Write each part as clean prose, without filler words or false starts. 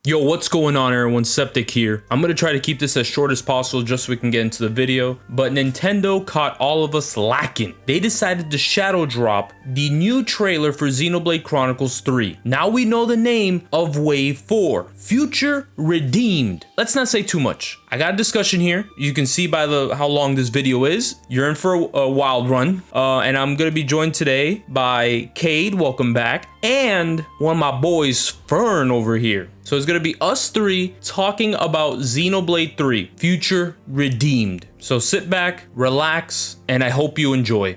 Yo, what's going on everyone? Septic here. I'm gonna try to keep this as short as possible just so we can get into the video, but Nintendo caught all of us lacking. They decided to shadow drop the new trailer for Xenoblade Chronicles 3. Now we know the name of Wave 4, Future Redeemed. Let's not say too much. I got a discussion here. You can see by how long this video is. You're in for a wild run, and I'm gonna be joined today by Cade, welcome back, and one of my boys, Fern, over here. So it's gonna be us three talking about Xenoblade 3, Future Redeemed. So sit back, relax, and I hope you enjoy.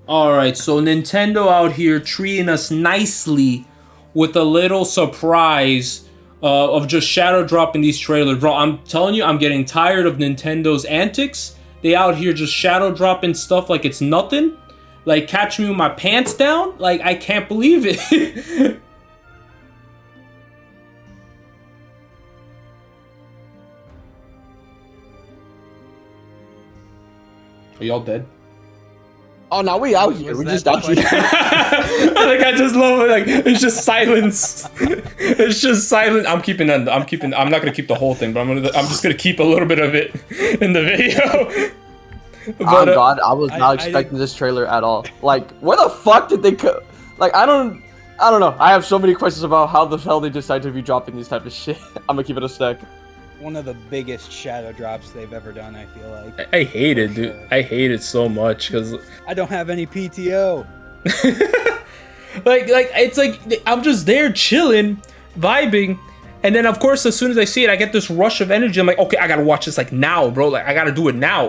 All right, so Nintendo out here treating us nicely with a little surprise of just shadow dropping these trailers. Bro, I'm telling you, I'm getting tired of Nintendo's antics. They out here just shadow dropping stuff like it's nothing. Like, catch me with my pants down. Like, I can't believe it. Are y'all dead? Oh no, we out here. We just out here. Like, I just love it. Like, it's just silence. It's just silent. I'm not gonna keep the whole thing, but I'm just gonna keep a little bit of it in the video. But, God, I was not expecting this trailer at all. Like, where the fuck did they go? Like, I don't know. I have so many questions about how the hell they decide to be dropping these type of shit. I'm gonna keep it a stack. One of the biggest shadow drops they've ever done, I feel like. I hate it, dude. I hate it so much because I don't have any PTO. like it's like I'm just there chilling, vibing, and then of course as soon as I see it, I get this rush of energy. I'm like, okay, I gotta watch this like now, bro. Like I gotta do it now.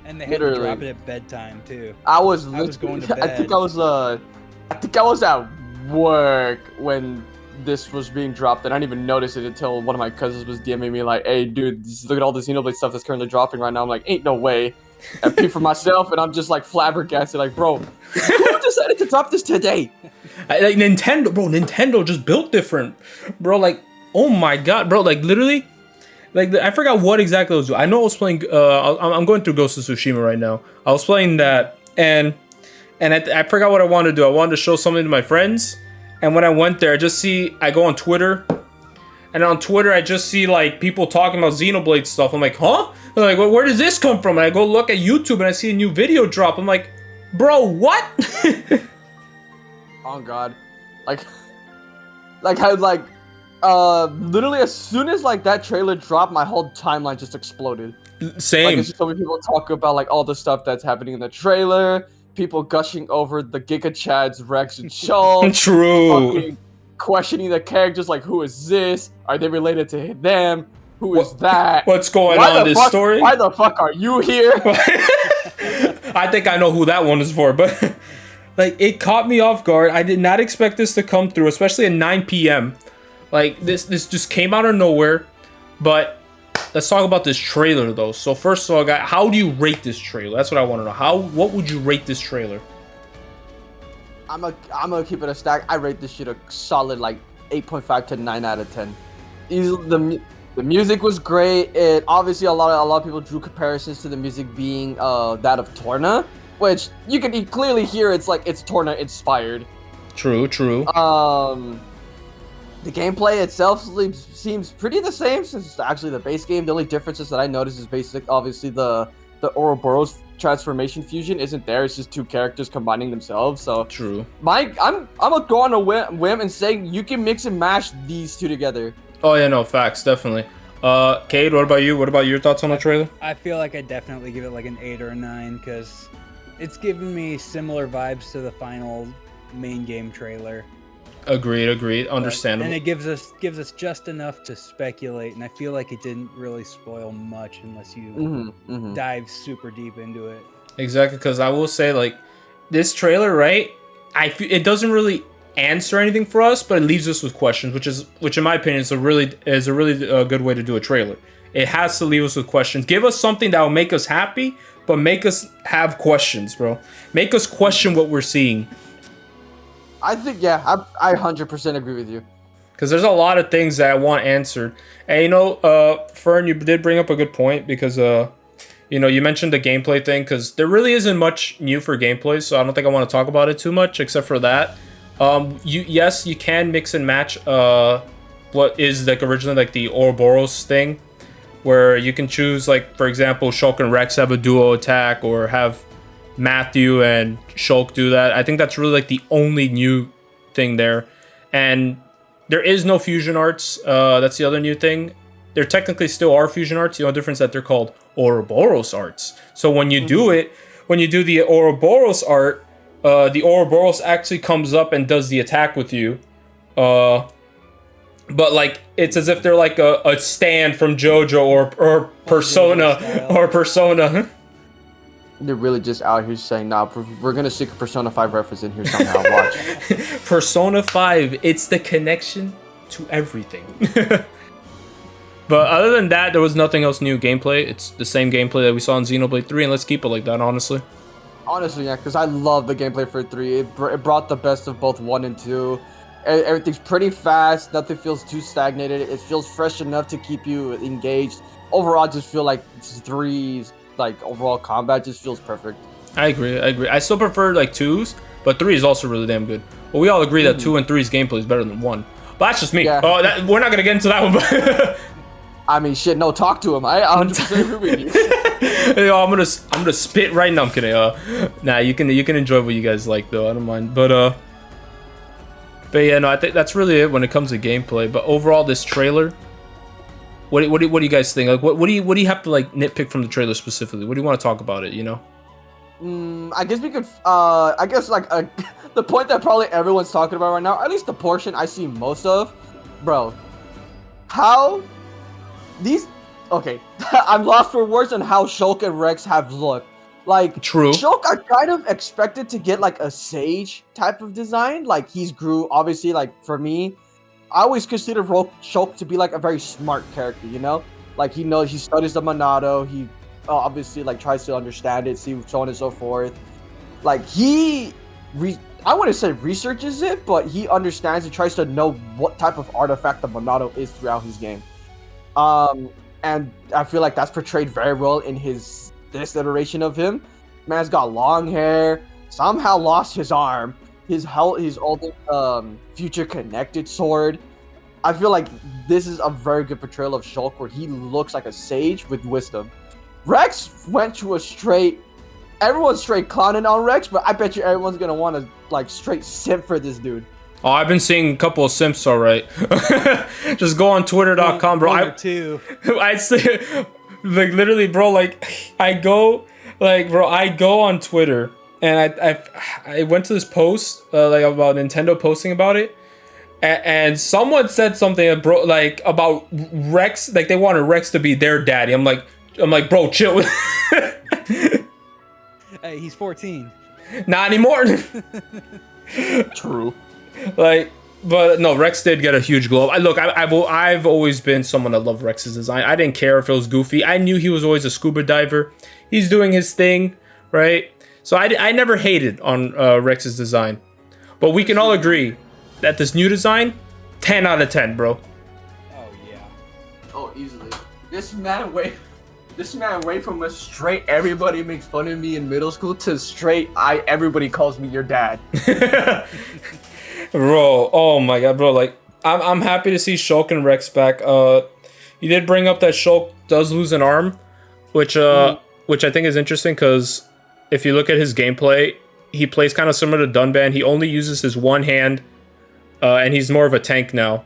And they had to drop it at bedtime too. I was going to bed. I think I was at work when this was being dropped, and I didn't even notice it until one of my cousins was DMing me like, hey dude, look at all this Xenoblade stuff that's currently dropping right now. I'm like, ain't no way. I pee for myself, and I'm just like flabbergasted, like, bro, who decided to drop this today? Like Nintendo just built different, bro. Like, oh my god, bro. Like literally, like I forgot what exactly I was doing. I know I was playing. I'm going through Ghost of Tsushima right now. I was playing that, and I forgot what I wanted to do. I wanted to show something to my friends. And when I went there, I go on Twitter, and on Twitter, I just see, like, people talking about Xenoblade stuff. I'm like, huh? They're like, well, where does this come from? And I go look at YouTube, and I see a new video drop. I'm like, bro, what? Oh, God. Literally, as soon as, like, that trailer dropped, my whole timeline just exploded. Same. Like, it's just so many people talk about, like, all the stuff that's happening in the trailer. People gushing over the Giga Chads, Rex and Schultz. True. Questioning the characters, like, who is this? Are they related to them? Who is that? What's going on in this story? Why the fuck are you here? I think I know who that one is for, but like, it caught me off guard. I did not expect this to come through, especially at 9 p.m. Like, this just came out of nowhere. But let's talk about this trailer, though. So first of all, guys, how do you rate this trailer? That's what I want to know. What would you rate this trailer? I'm gonna keep it a stack. I rate this shit a solid, like, 8.5 to 9 out of 10. The music was great. It obviously a lot of people drew comparisons to the music being that of Torna, which you can clearly hear. It's like it's Torna inspired. True. The gameplay itself seems pretty the same since it's actually the base game. The only differences that I noticed is basically, obviously, the Ouroboros transformation fusion isn't there. It's just two characters combining themselves. So true. I'm gonna go on a whim and say you can mix and mash these two together. Oh yeah, no, facts, definitely. Cade, what about you? What about your thoughts on the trailer? I feel like I definitely give it like an 8 or a 9 because it's giving me similar vibes to the final main game trailer. Agreed. Understandable. And it gives us just enough to speculate, and I feel like it didn't really spoil much unless you dive super deep into it. Exactly, because I will say, like, this trailer, right? It doesn't really answer anything for us, but it leaves us with questions, which in my opinion is a really good way to do a trailer. It has to leave us with questions. Give us something that will make us happy, but make us have questions, bro. Make us question what we're seeing. I think, yeah, I 100% agree with you. Because there's a lot of things that I want answered. And, you know, Fern, you did bring up a good point because, you know, you mentioned the gameplay thing because there really isn't much new for gameplay, so I don't think I want to talk about it too much except for that. Yes, you can mix and match what is like originally like the Ouroboros thing, where you can choose, like, for example, Shulk and Rex have a duo attack, or have Matthew and Shulk do that. I think that's really like the only new thing there. And there is no fusion arts. That's the other new thing. There technically still are fusion arts. The only difference is that they're called Ouroboros arts. So when you do it, when you do the Ouroboros art, the Ouroboros actually comes up and does the attack with you. But like, it's as if they're like a stand from JoJo or Persona or Persona. They're really just out here saying, nah, we're gonna stick a Persona 5 reference in here somehow. Watch. Persona 5, it's the connection to everything. But other than that, there was nothing else new gameplay. It's the same gameplay that we saw in Xenoblade 3, and let's keep it like that, honestly. Honestly, yeah, because I love the gameplay for 3. It brought the best of both 1 and 2. Everything's pretty fast. Nothing feels too stagnated. It feels fresh enough to keep you engaged. Overall, I just feel like 3's like overall combat just feels perfect. I agree. I still prefer like 2's, but 3 is also really damn good. But we all agree that 2 and 3's gameplay is better than 1. But that's just me. Yeah. We're not gonna get into that one. But I mean, shit. No, talk to him. I 100% agree with you. Yo, I'm gonna spit right now. I'm kidding. Nah, you can enjoy what you guys like though. I don't mind. But yeah, no, I think that's really it when it comes to gameplay. But overall, this trailer. What do you guys think? Like, what do you have to like nitpick from the trailer specifically? What do you want to talk about it? You know? I guess we could. I guess like the point that probably everyone's talking about right now, at least the portion I see most of, bro. How these? Okay, I'm lost for words on how Shulk and Rex have looked. Like, true. Shulk, I kind of expected to get like a sage type of design. Like, he's grew obviously. Like for me, I always consider Shulk to be like a very smart character, you know? Like he studies the Monado, he obviously like tries to understand it, see so on and so forth. Like I wouldn't say researches it, but he understands, he tries to know what type of artifact the Monado is throughout his game. And I feel like that's portrayed very well in this iteration of him. Man's got long hair, somehow lost his arm. His old future connected sword. I feel like this is a very good portrayal of Shulk, where he looks like a sage with wisdom. Rex went to everyone's straight clowning on Rex, but I bet you everyone's gonna want to like straight simp for this dude. Oh, I've been seeing a couple of simps, alright. Just go on twitter.com, bro. I say, like, literally, bro, like, I go on Twitter. And I went to this post like about Nintendo posting about it, and someone said something about Rex, like they wanted Rex to be their daddy. I'm like, bro, chill. Hey, he's 14. Not anymore. True. Like, but no, Rex did get a huge glow up. I've always been someone that loved Rex's design. I didn't care if it was goofy. I knew he was always a scuba diver. He's doing his thing, right? So I never hated on Rex's design. But we can all agree that this new design, 10 out of 10, bro. Oh, yeah. Oh, easily. This man went from a straight everybody makes fun of me in middle school to straight everybody calls me your dad. Bro, oh my god, bro. Like, I'm happy to see Shulk and Rex back. You did bring up that Shulk does lose an arm, which I think is interesting because if you look at his gameplay, he plays kind of similar to Dunban. He only uses his one hand, and he's more of a tank now.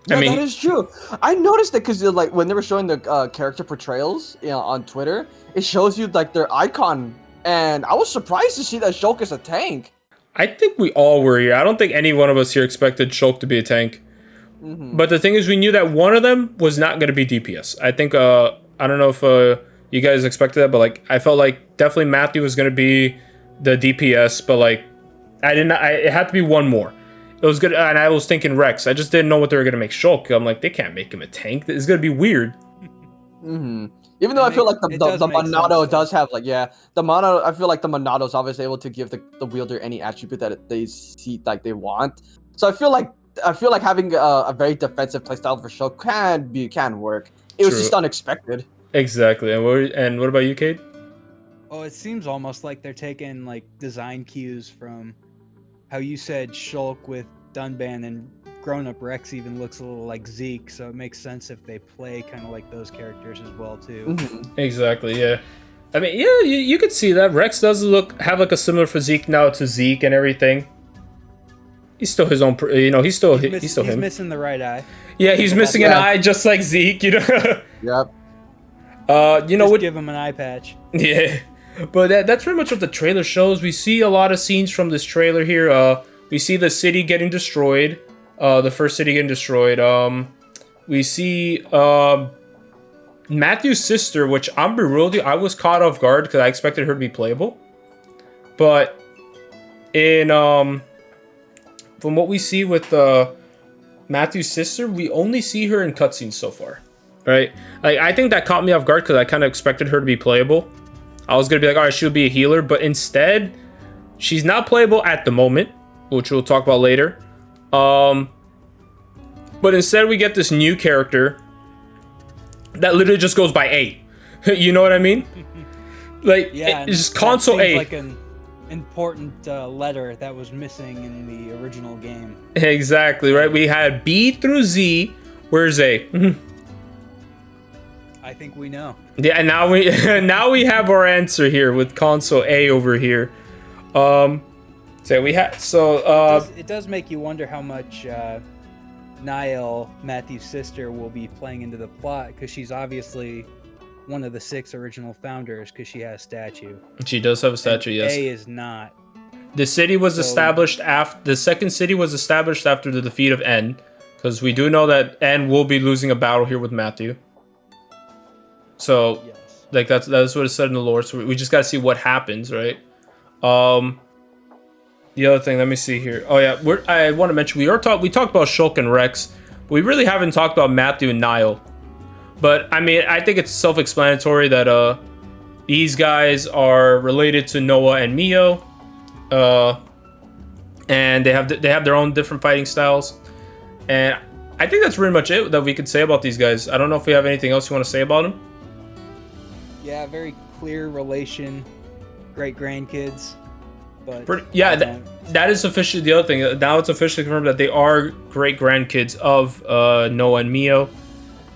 Yeah, that is true. I noticed that because like when they were showing the character portrayals, on Twitter, it shows you like their icon, and I was surprised to see that Shulk is a tank. I think we all were here. I don't think any one of us here expected Shulk to be a tank. Mm-hmm. But the thing is, we knew that one of them was not going to be DPS. I think, I don't know if you guys expected that, but like I felt like definitely Matthew was going to be the DPS, but like it had to be one more. It was good, and I was thinking Rex. I just didn't know what they were going to make Shulk. I'm like, they can't make him a tank. It's going to be weird. Mm-hmm. Even though I feel like the Monado does have like, the Monado, I feel like the Monado is obviously able to give the wielder any attribute that they see like they want. So I feel like having a very defensive playstyle for Shulk can work. It was just unexpected. Exactly. And what about you, Cade? Oh, it seems almost like they're taking like design cues from how you said Shulk with Dunban and grown-up Rex even looks a little like Zeke, so it makes sense if they play kind of like those characters as well too. Exactly, yeah. I mean, yeah, you could see that Rex does have like a similar physique now to Zeke and everything. He's still his own, he's still him. He's missing the right eye. Yeah, he's missing an eye just like Zeke, Yep. Just give him an eye patch. Yeah, but that's pretty much what the trailer shows. We see a lot of scenes from this trailer here. We see the city getting destroyed. The first city getting destroyed. We see Matthew's sister, which I'm be real with you, I was caught off guard because I expected her to be playable. But in from what we see with Matthew's sister, we only see her in cutscenes so far. Right? Like, I think that caught me off guard because I kind of expected her to be playable. I was gonna be like, all right, she'll be a healer, but instead, she's not playable at the moment, which we'll talk about later. But instead, we get this new character that literally just goes by A. You know what I mean? Like, yeah, it's just console A. Like an important letter that was missing in the original game. Exactly, right? We had B through Z. Where's A? I think we know. Yeah, and now we have our answer here with console A over here. It does make you wonder how much Niall, Matthew's sister, will be playing into the plot, because she's obviously one of the 6 original founders, because she has a statue. She does have a statue, yes. A is not. The city was established after the second city was established after the defeat of N, because we do know that N will be losing a battle here with Matthew. So, yes. Like that's what it said in the lore. So we just gotta see what happens, right? The other thing, let me see here. Oh yeah, I want to mention we talked about Shulk and Rex, but we really haven't talked about Matthew and Niall. But I mean, I think it's self-explanatory that these guys are related to Noah and Mio, and they have their own different fighting styles, and I think that's pretty much it that we could say about these guys. I don't know if we have anything else you want to say about them. Yeah, very clear relation, great grandkids. But that is officially the other thing. Now it's officially confirmed that they are great grandkids of Noah and Mio,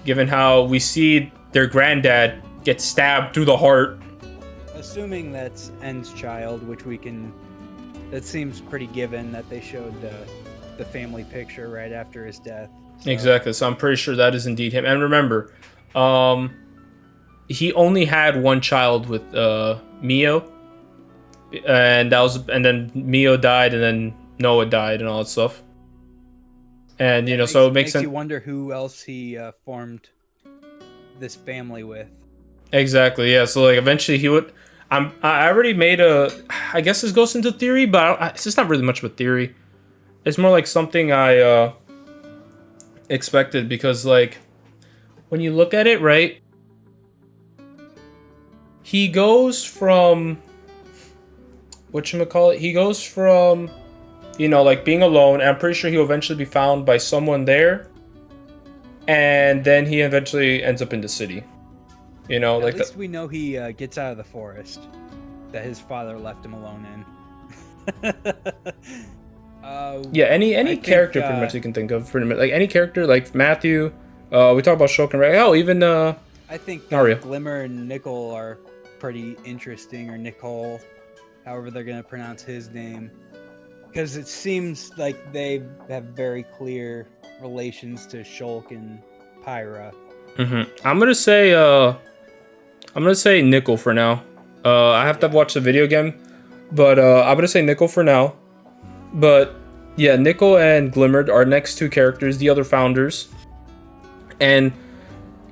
given how we see their granddad get stabbed through the heart. Assuming that's N's child, that seems pretty given that they showed the family picture right after his death. So. Exactly. So I'm pretty sure that is indeed him. And remember, he only had one child with Mio, and then Mio died, and then Noah died, and all that stuff. And so it makes sense. You wonder who else he formed this family with. Exactly. Yeah. So like eventually he would. I already made I guess this goes into theory, but it's just not really much of a theory. It's more like something I expected, because like when you look at it, right? He goes from he goes from like being alone, and I'm pretty sure he'll eventually be found by someone there, and then he eventually ends up in the city. At least we know he gets out of the forest that his father left him alone in. Yeah, any character pretty much you can think of, pretty much like any character like Matthew. We talk about Shulk and Rex. Oh, even I think Mario. Glimmer and Nickel are pretty interesting, or Nicole, however they're gonna pronounce his name, because it seems like they have very clear relations to Shulk and Pyra. I'm gonna say Nickel for now. I have to watch the video again, but I'm gonna say Nickel for now. But yeah, Nickel and Glimmer are next 2 characters, the other founders, and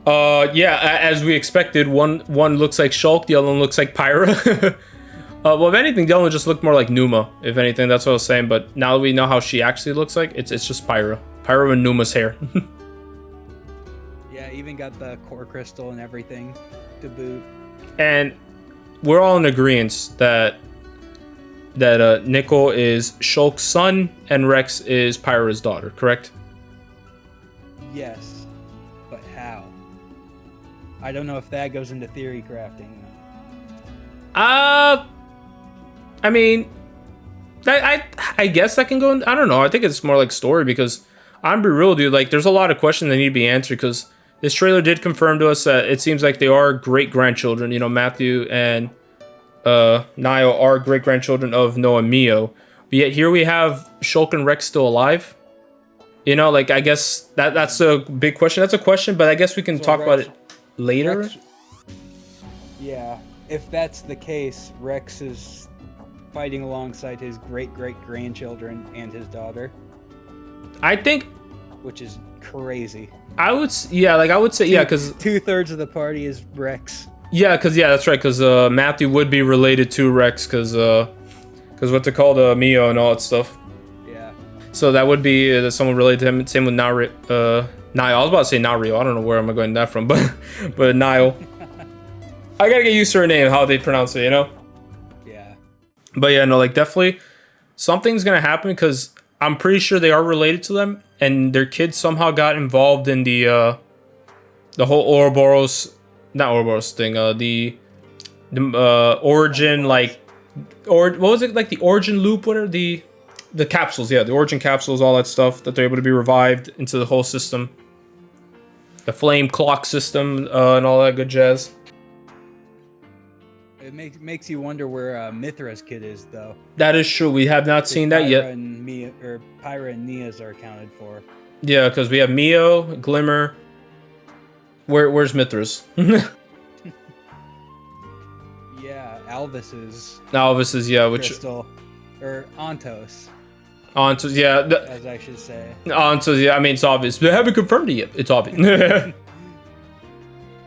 as we expected, one looks like Shulk, the other one looks like Pyra. Well, if anything, the other one just looked more like Numa. If anything, that's what I was saying. But now that we know how she actually looks like, it's just Pyra and Numa's hair. Yeah, even got the core crystal and everything to boot. And we're all in agreement that Nickel is Shulk's son and Rex is Pyra's daughter, correct? Yes, but how? I don't know if that goes into theory crafting. I mean, I guess that can go in. I don't know. I think it's more like story, because I'm be real, dude. Like, there's a lot of questions that need to be answered because this trailer did confirm to us that it seems like they are great grandchildren. You know, Matthew and Niall are great grandchildren of Noah and Mio. But yet here we have Shulk and Rex still alive. You know, like I guess that's a big question. That's a question, but I guess we can talk about it later. Rex, yeah, if that's the case, Rex is fighting alongside his great-great-grandchildren and his daughter. I think, which is crazy. I would say, yeah, because 2/3 of the party is Rex. Yeah, that's right, because Matthew would be related to Rex, because what's it called, Mio and all that stuff. Yeah. So that would be someone related to him. Same with Niall. I was about to say Nario. I don't know where I'm going that from, but Niall. I gotta get used to her name, how they pronounce it, you know? Yeah. But yeah, no, like definitely something's gonna happen because I'm pretty sure they are related to them, and their kids somehow got involved in the whole Ouroboros, not Ouroboros thing, the origin, like, or what was it, like the origin loop, what are the capsules, yeah, the origin capsules, all that stuff, that they're able to be revived into the whole system. The flame clock system, and all that good jazz. It makes you wonder where Mithra's kid is, though. That is true. We have not seen that yet. Pyra and Nia's are accounted for. Yeah, because we have Mio, Glimmer. Where's Mithras? Yeah, Alvis's. Alvis's, yeah, which Crystal, or Ontos. Ontos, yeah. As I should say. Ontos, yeah. I mean, it's obvious. They haven't confirmed it yet. It's obvious.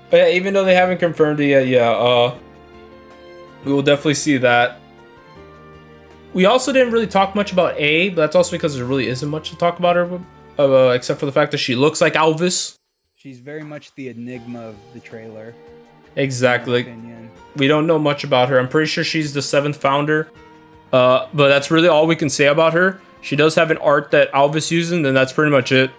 But yeah, even though they haven't confirmed it yet, yeah. We will definitely see that. We also didn't really talk much about A, but that's also because there really isn't much to talk about her, except for the fact that she looks like Alvis. She's very much the enigma of the trailer. Exactly. We don't know much about her. I'm pretty sure she's the 7th founder, but that's really all we can say about her. She does have an art that Alvis uses, and that's pretty much it.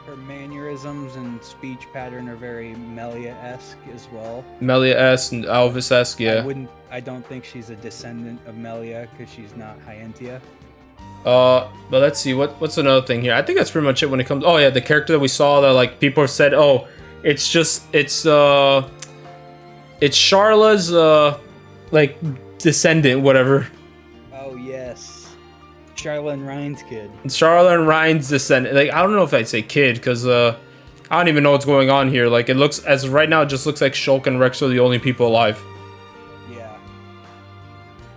Her mannerisms and speech pattern are very Melia-esque as well. Melia-esque and Alvis-esque, yeah. I don't think she's a descendant of Melia because she's not Hyentia. But let's see, what's another thing here? I think that's pretty much it when it comes. Oh yeah, the character that we saw that like people have said, oh, it's Sharla's like descendant, whatever. Oh yes, Sharla and Ryan's kid. Sharla and Ryan's descendant. Like, I don't know if I'd say kid, because I don't even know what's going on here. Like, it looks, as of right now, it just looks like Shulk and Rex are the only people alive. Yeah.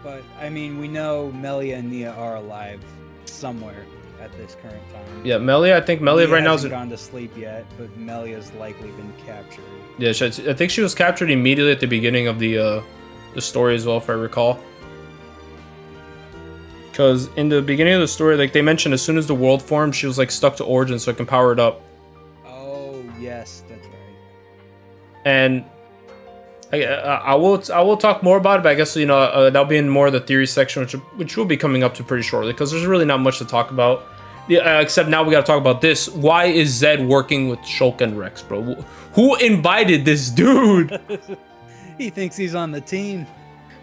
But, I mean, we know Melia and Nia are alive somewhere at this current time. Yeah, Melia, I think Melia right now hasn't gone to sleep yet, but Melia's likely been captured. Yeah, I think she was captured immediately at the beginning of the story as well, if I recall. Because in the beginning of the story, like, they mentioned as soon as the world formed, she was, like, stuck to Origin so it can power it up. Oh, yes, that's right. And I will talk more about it, but I guess, you know, that'll be in more of the theory section, which will be coming up to pretty shortly, because there's really not much to talk about. Yeah, except now we gotta talk about this. Why is Zed working with Shulk and Rex, bro? Who invited this dude? He thinks he's on the team.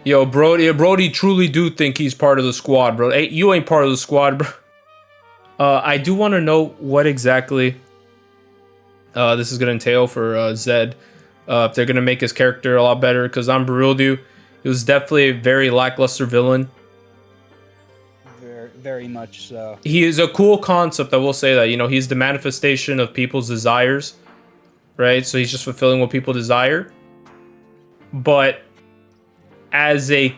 Yo, Brody truly do think he's part of the squad, bro. Hey, you ain't part of the squad, bro. I do want to know what exactly this is gonna entail for Zed. If they're gonna make his character a lot better, because on Barildu, he was definitely a very lackluster villain. Very much so. He is a cool concept, I will say that. You know, he's the manifestation of people's desires, right? So he's just fulfilling what people desire. But as a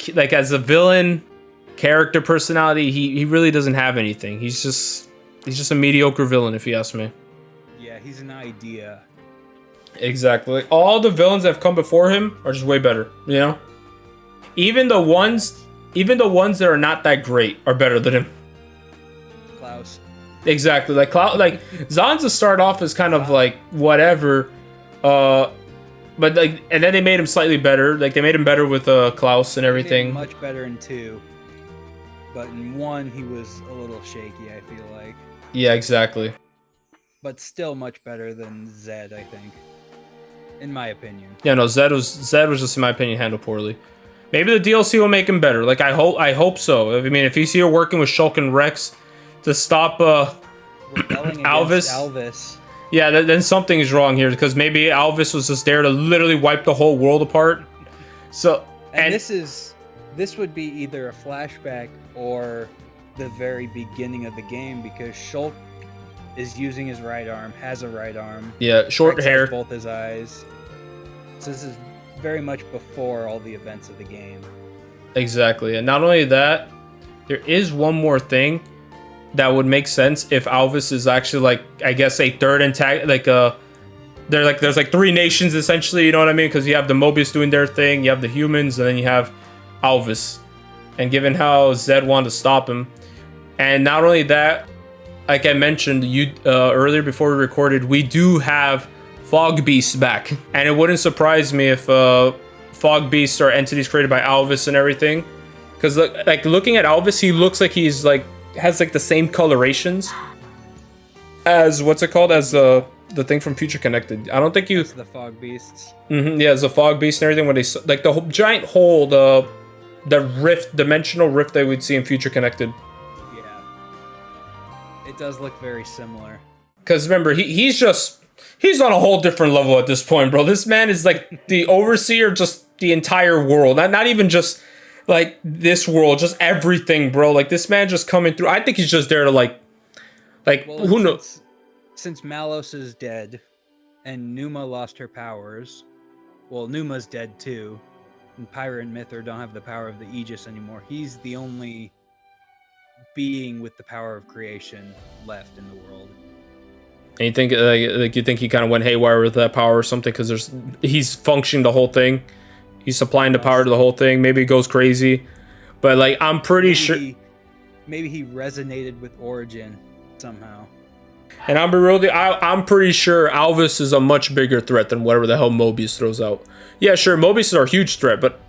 villain character personality, he really doesn't have anything. He's just a mediocre villain, if you ask me. Yeah, he's an idea. Exactly. All the villains that have come before him are just way better, you know? Even the ones that are not that great are better than him. Klaus. Exactly. Like Zanza started off as kind of like whatever, but like, and then they made him slightly better. Like, they made him better with Klaus and everything. Much better in 2, but in 1 he was a little shaky, I feel like. Yeah, exactly. But still much better than Zed, I think, in my opinion. Yeah, no, Zed was just, in my opinion, handled poorly. Maybe the DLC will make him better. Like, I hope so. I mean, if he's here working with Shulk and Rex to stop rebelling Alvis. against Alvis. Yeah, then something is wrong here because maybe Alvis was just there to literally wipe the whole world apart. So and this would be either a flashback or the very beginning of the game because Shulk is using his right arm, has a right arm. Yeah, short Rex hair. has both his eyes. So this is very much before all the events of the game. Exactly, and not only that, there is one more thing that would make sense if Alvis is actually like, I guess, a third antagonist. There's like three nations essentially. You know what I mean? Because you have the Mobius doing their thing, you have the humans, and then you have Alvis. And given how Zed wanted to stop him, and not only that, like I mentioned earlier before we recorded, we do have Fog Beasts back, and it wouldn't surprise me if Fog Beasts are entities created by Alvis and everything. Because like looking at Alvis, he looks like he's like has like the same colorations as what's it called, as the thing from Future Connected. I don't think you. It's the Fog Beasts. Yeah, it's the Fog Beast and everything. When they like the whole giant hole, the rift, dimensional rift that we'd see in Future Connected. Yeah, it does look very similar. Because remember, he's on a whole different level at this point, bro. This man is like the overseer of just the entire world. Not even just like this world, just everything, bro. Like this man just coming through. I think he's just there to like well, who knows? Since Malos is dead and Numa lost her powers, well, Numa's dead too, and Pyra and Mythra don't have the power of the Aegis anymore. He's the only being with the power of creation left in the world. And you think like you think he kind of went haywire with that power or something because he's functioning the whole thing. He's supplying the power to the whole thing. Maybe he goes crazy, but like I'm pretty sure. Maybe he resonated with Origin somehow. And I'm pretty sure Alvis is a much bigger threat than whatever the hell Mobius throws out. Yeah, sure, Mobius is a huge threat, but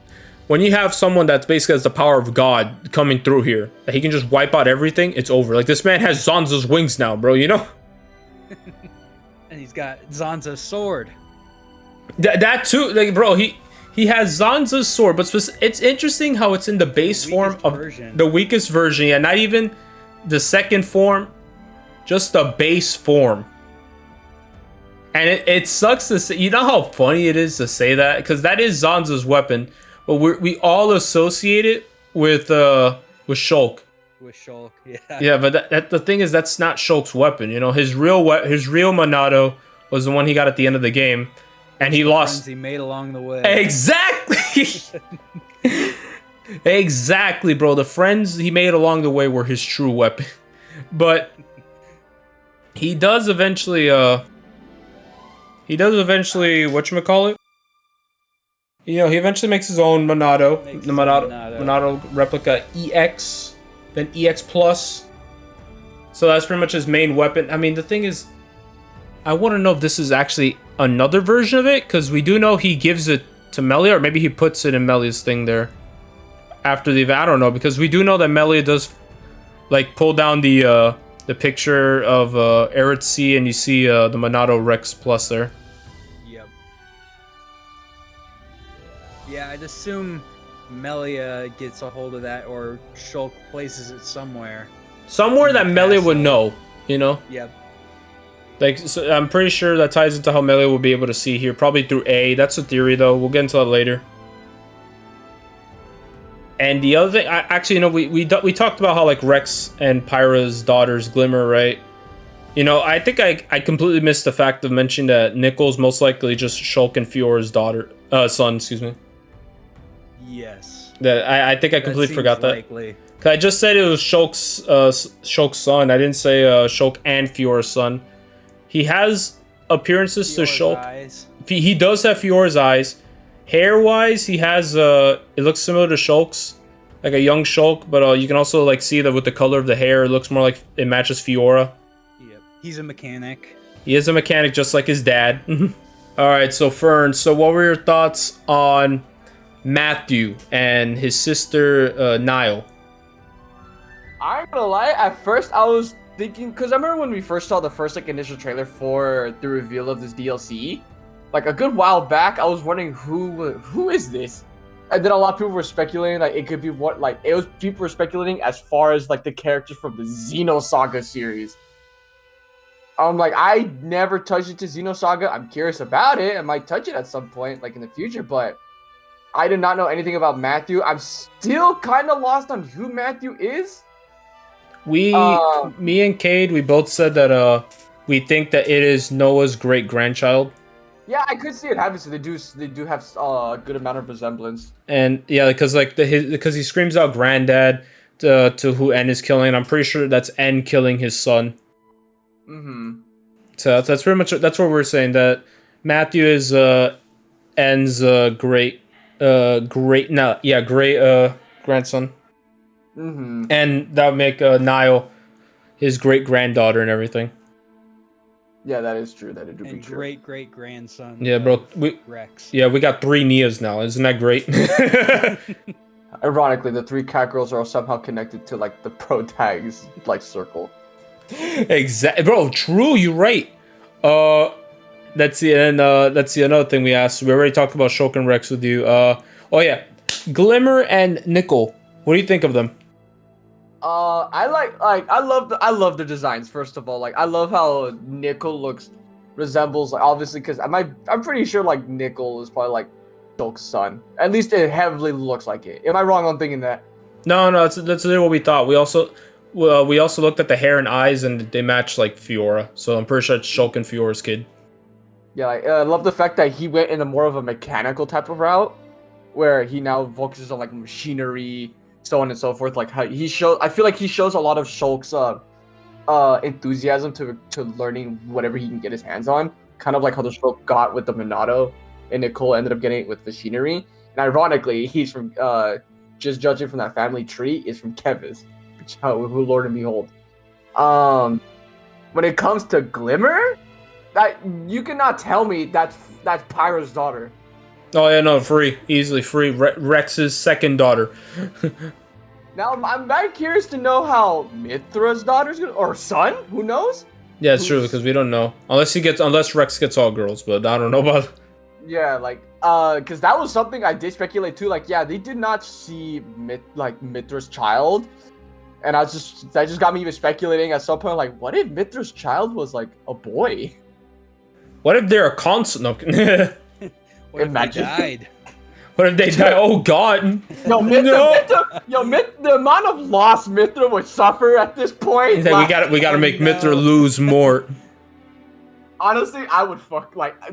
when you have someone that's basically has the power of God coming through here, that he can just wipe out everything, it's over. Like this man has Zanza's wings now, bro. You know. And he's got Zanza's sword. That too, like, bro. He has Zanza's sword, but it's interesting how it's in the base form of the weakest version. Yeah, not even the second form, just the base form. And it sucks to say. You know how funny it is to say that, because that is Zanza's weapon, but we all associate it with Shulk. With Shulk, yeah. Yeah, but the thing is, that's not Shulk's weapon. You know, his real Monado was the one he got at the end of the game, and he lost. He made along the way. Exactly. Exactly, bro. The friends he made along the way were his true weapon, but he does eventually. Whatchamacallit? You know, he eventually makes his own Monado, the Monado replica EX. Then EX Plus. So that's pretty much his main weapon. I mean, the thing is, I want to know if this is actually another version of it, because we do know he gives it to Melia, or maybe he puts it in Melia's thing there after the event. I don't know, because we do know that Melia does like pull down the picture of Eretz C, and you see the Monado Rex Plus there. Yep. Yeah, I'd assume Melia gets a hold of that, or Shulk places it somewhere. Somewhere that Melia would know, you know? Yep. Like, so I'm pretty sure that ties into how Melia will be able to see here. Probably through A. That's a theory, though. We'll get into that later. And the other thing, actually, you know, we talked about how, like, Rex and Pyra's daughters glimmer, right? You know, I think I completely missed the fact of mentioning that Nickel's most likely just Shulk and Fiora's son, excuse me. Yes. That I think I completely forgot that. Likely. I just said it was Shulk's son. I didn't say Shulk and Fiora's son. He has appearances to Shulk. Eyes. He does have Fiora's eyes. Hair-wise, he has it looks similar to Shulk's, like a young Shulk, but you can also like see that with the color of the hair, it looks more like it matches Fiora. Yep. He's a mechanic. He is a mechanic just like his dad. All right, so Fern, so what were your thoughts on Matthew and his sister Niall? I'm gonna lie, at first I was thinking, because I remember when we first saw the first like initial trailer for the reveal of this DLC, like a good while back, I was wondering who is this? And then a lot of people were speculating like it could be people were speculating as far as like the characters from the Xenosaga series. I'm like, I never touched it to Xenosaga. I'm curious about it. I might touch it at some point, like in the future, but I did not know anything about Matthew. I'm still kind of lost on who Matthew is. Me and Cade, we both said that we think that it is Noah's great grandchild. Yeah, I could see it happening. So they do have a good amount of resemblance. And yeah, because like because he screams out granddad to who N is killing. And I'm pretty sure that's N killing his son. Mm-hmm. So that's pretty much that's what we're saying, that Matthew is N's great grandson. Mm-hmm. And that would make Niall his great granddaughter and everything. Yeah, that is true. That it would be And true. great grandson. Yeah, bro. Rex. Yeah, we got 3 Nias now. Isn't that great? Ironically, the 3 cat girls are somehow connected to like the pro tags like circle. Exactly, bro. True, you're right. Let's see, and let's see another thing we asked. We already talked about Shulk and Rex with you. Oh yeah, Glimmer and Nickel. What do you think of them? I love the designs. First of all, like I love how Nickel resembles like, obviously, because I'm pretty sure like Nickel is probably like Shulk's son. At least it heavily looks like it. Am I wrong on thinking that? No, that's literally what we thought. We also looked at the hair and eyes, and they match like Fiora. So I'm pretty sure it's Shulk and Fiora's kid. Yeah, I love the fact that he went in a more of a mechanical type of route, where he now focuses on like machinery, so on and so forth. Like how I feel like he shows a lot of Shulk's enthusiasm to learning whatever he can get his hands on. Kind of like how the Shulk got with the Monado, and Nicole ended up getting it with machinery. And ironically, he's from just judging from that family tree, is from Kevis, who Lord and behold. When it comes to Glimmer, that you cannot tell me that's Pyra's daughter. Oh yeah, no, easily free. Rex's second daughter. Now I'm very curious to know how Mithra's daughter's gonna, or son. Who knows? Yeah, it's true, because we don't know unless Rex gets all girls, but I don't know about. Yeah, like because that was something I did speculate too. Like, yeah, they did not see Mithra's child, and that just got me even speculating at some point. Like, what if Mithra's child was like a boy? What if they're a constant? No. What if they Imagine. died? What if they die? Oh God! Yo, the amount of loss Mithra would suffer at this point. We gotta make Mithra lose more. Honestly, I would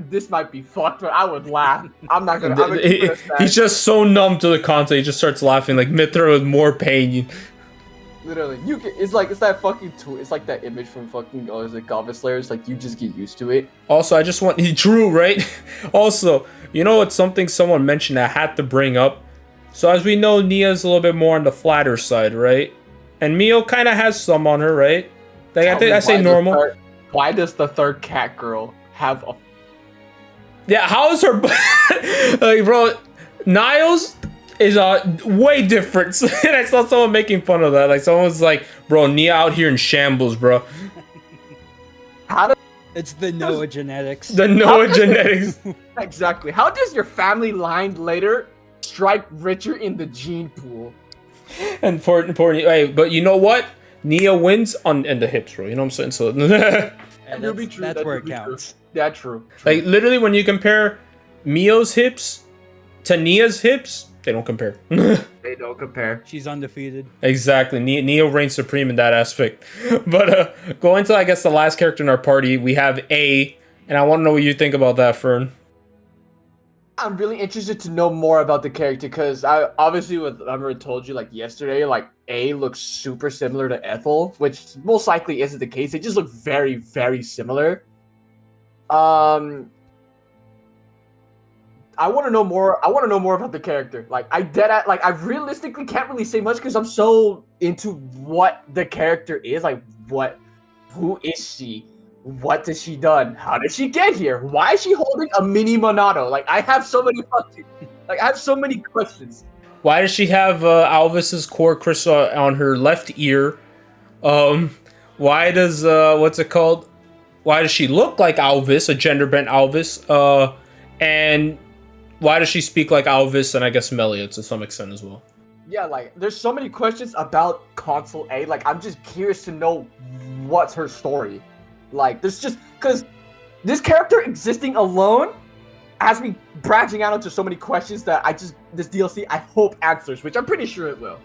this might be fucked, but I would laugh. I'm not gonna. He's just so numb to the concept. He just starts laughing like Mithra with more pain. Literally, it's that fucking tool. It's like that image from fucking is it Goblin Slayer? It's like you just get used to it. Also, I just want true, right? Also, you know what's something someone mentioned I had to bring up? So as we know, Nia's a little bit more on the flatter side, right? And Mio kind of has some on her, right? Like I say normal. Why does the third cat girl have a? Yeah, how is her? Like, bro, Niles is way different. And I saw someone making fun of that. Like, someone was like, "Bro, Nia out here in shambles, bro." It's the Noah genetics. The Noah genetics. Exactly. How does your family line later strike richer in the gene pool? And for hey, but you know what? Nia wins in the hips, bro. You know what I'm saying? So That's where it counts. Yeah, true. Like literally, when you compare Mio's hips to Nia's hips, they don't compare. They don't compare. She's undefeated. Exactly. Nia reigns supreme in that aspect. But going to, I guess, the last character in our party, we have A, and I want to know what you think about that, Fern. I'm really interested to know more about the character because I obviously I remember told you like yesterday, like A looks super similar to Ethel, which most likely isn't the case. They just look very, very similar. I want to know more. I want to know more about the character. Like I realistically can't really say much because I'm so into what the character is. Like who is she? What has she done? How did she get here? Why is she holding a mini Monado? Like I have so many questions. Why does she have Alvis's core crystal on her left ear? Why does what's it called? Why does she look like Alvis, a gender bent Alvis? And why does she speak like Alvis and I guess Melia to some extent as well? Yeah, like there's so many questions about Console A. Like I'm just curious to know what's her story. Like, there's just because this character existing alone has me branching out into so many questions that this DLC I hope answers, which I'm pretty sure it will.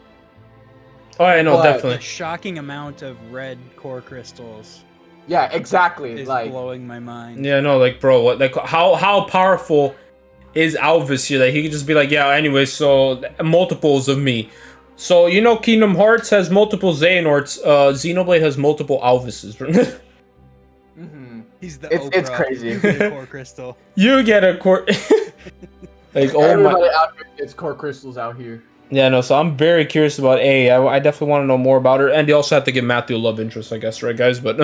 Oh, I know, But- definitely. The shocking amount of red core crystals Yeah, exactly. is Like, blowing my mind. Yeah, no, like, bro, what, like, how powerful is Alvis here? Like, he could just be like, yeah, anyway, so multiples of me. So, you know, Kingdom Hearts has multiple Xehanorts. Xenoblade has multiple Alvises. He's the It's Oprah. crazy. You get a core crystal. You get a core. Like, oh everybody my. out here gets core crystals out here. Yeah, no, so I'm very curious about A. I definitely want to know more about her. And they also have to give Matthew a love interest, I guess, right, guys? But.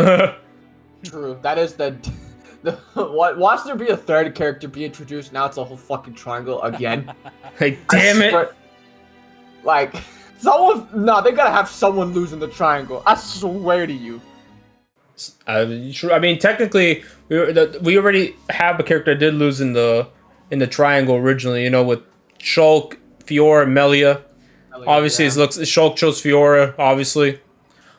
True. That is the watch there be a third character be introduced. Now it's a whole fucking triangle again. Like, damn it. Like, they gotta have someone lose in the triangle. I swear to you. I mean, technically, we already have a character that did lose in the triangle originally. You know, with Shulk, Fiora, Melia. Obviously, yeah. Shulk chose Fiora, obviously,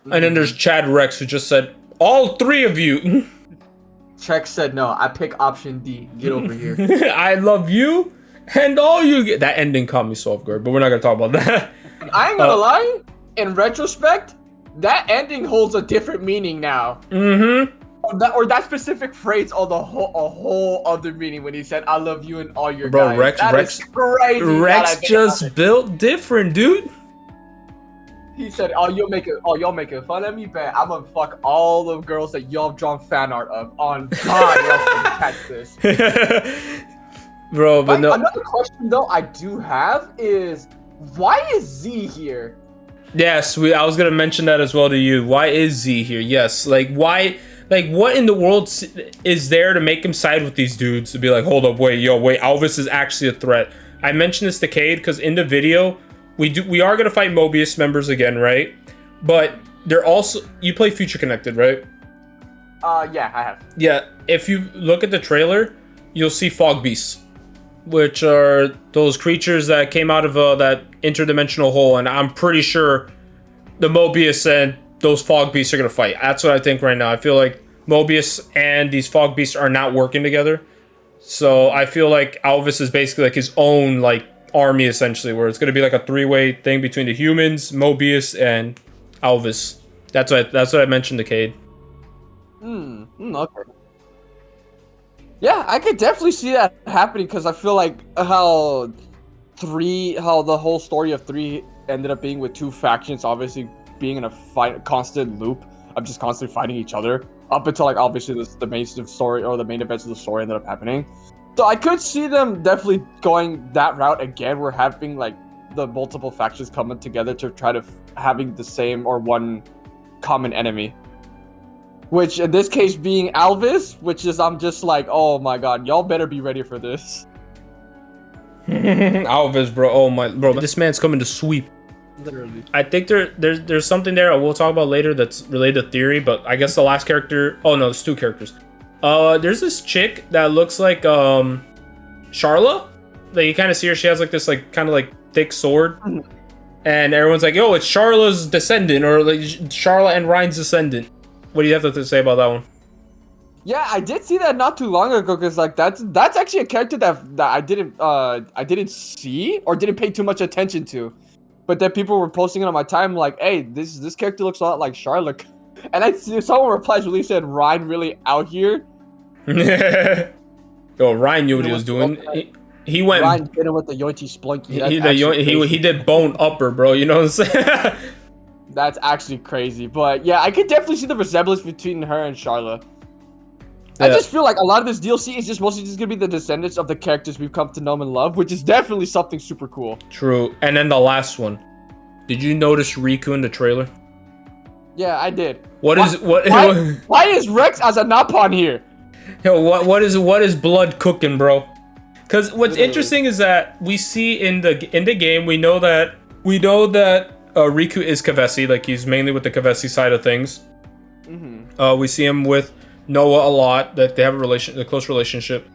and then there's Chad Rex who just said, "All three of you." Check said no. I pick option D. Get over here. I love you, and all you get. That ending caught me so off guard, but we're not gonna talk about that. I ain't gonna lie. In retrospect, that ending holds a different meaning now. Mm-hmm. Or that specific phrase holds a whole other meaning when he said, "I love you and all your Bro, guys." That is crazy. Rex that I think just about it. built different, dude. He said, y'all making fun of me, but I'm gonna fuck all the girls that y'all drawn fan art of. On God, y'all gonna catch this." Bro, but no. Another question though I do have is, why is Z here? Yes, I was gonna mention that as well to you. Why is Z here? Yes, like why? Like what in the world is there to make him side with these dudes to be like, hold up, wait, Alvis is actually a threat. I mentioned this to Cade because in the video we are gonna fight Mobius members again, right? But they're also you play Future Connected, right? Yeah, I have. Yeah, if you look at the trailer, you'll see Fog Beasts, which are those creatures that came out of that interdimensional hole, and I'm pretty sure the Mobius and those Fog Beasts are gonna fight. That's what I think right now. I feel like Mobius and these Fog Beasts are not working together, so I feel like Alvis is basically like his own like army essentially, where it's gonna be like a three-way thing between the humans, Mobius, and Alvis. That's what I mentioned to Cade. Okay. Yeah, I could definitely see that happening because I feel like how the whole story of 3 ended up being with two factions, obviously being in a constant loop of just constantly fighting each other up until like obviously the main story or the main events of the story ended up happening. So I could see them definitely going that route again. We're having like the multiple factions coming together to try to having the same or one common enemy. Which in this case being Alvis, which is I'm just like, oh my god, y'all better be ready for this. Alvis, bro. Oh my, bro. This man's coming to sweep. Literally. I think there's something there we'll talk about later that's related to theory, but I guess the last character. Oh no, there's two characters. There's this chick that looks like Charla. Like you kind of see her. She has like this like kind of like thick sword, and everyone's like, "Yo, it's Charla's descendant, or like Charla and Ryan's descendant." What do you have to say about that one? Yeah, I did see that not too long ago because like that's actually a character that I didn't see or didn't pay too much attention to, but then people were posting it on my time like, "Hey, this character looks a lot like Charlotte," and I see someone replies really said, "Ryan really out here?" Yo, Ryan knew what he was doing. He went. Ryan did it with the yointy splunky. He did bone upper, bro. You know what I'm saying? That's actually crazy, but yeah, I could definitely see the resemblance between her and Charla. Yeah. I just feel like a lot of this DLC is just mostly just gonna be the descendants of the characters we've come to know and love, which is definitely something super cool. True. And then the last one. Did you notice Riku in the trailer? Yeah, I did. Why is Rex as a Napon here? Yo, what is blood cooking, bro? Because what's interesting is that we see in the game we know that Riku is Kavesi, like he's mainly with the Kavesi side of things. We see him with Noah a lot, that they have a close relationship.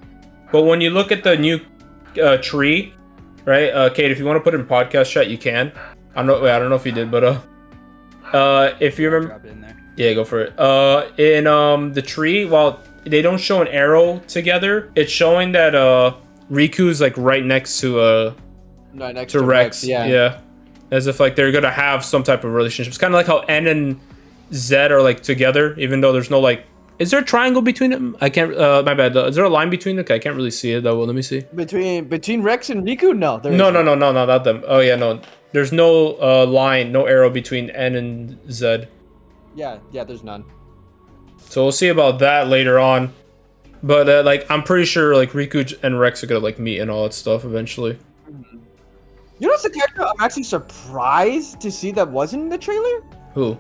But when you look at the new tree, right, Cade, if you want to put it in podcast chat, you can. I don't know if you did, but if you remember, Drop it in there. Yeah, go for it. In the tree, while they don't show an arrow together, it's showing that Riku's like right next to Right next to to Rex. Rex. Yeah. Yeah. As if like they're gonna have some type of relationship. It's kind of like how N and Z are like together, even though there's no like. Is there a triangle between them? I can't. My bad. Is there a line between them? Okay, I can't really see it though. Well, let me see. Between Rex and Riku, no. No, not them. Oh yeah, no. There's no line, no arrow between N and Z. Yeah, there's none. So we'll see about that later on. But like, I'm pretty sure like Riku and Rex are gonna like meet and all that stuff eventually. You know what's the character I'm actually surprised to see that wasn't in the trailer? Who?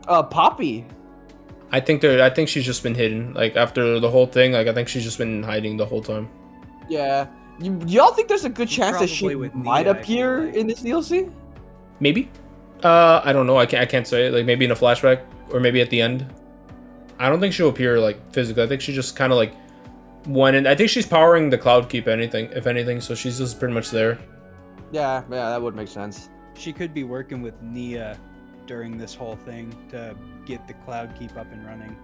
Poppy. I think she's just been hidden. Like after the whole thing, like I think she's just been hiding the whole time. Yeah. Y'all think there's a good chance that she Probably with might Nia, I appear feel like. in this DLC? Maybe. I don't know. I can't say it. Like maybe in a flashback or maybe at the end. I don't think she'll appear like physically. I think she just kind of like went in. I think she's powering the Cloud Keep. If anything, so she's just pretty much there. Yeah, that would make sense. She could be working with Nia during this whole thing to get the Cloud Keep up and running.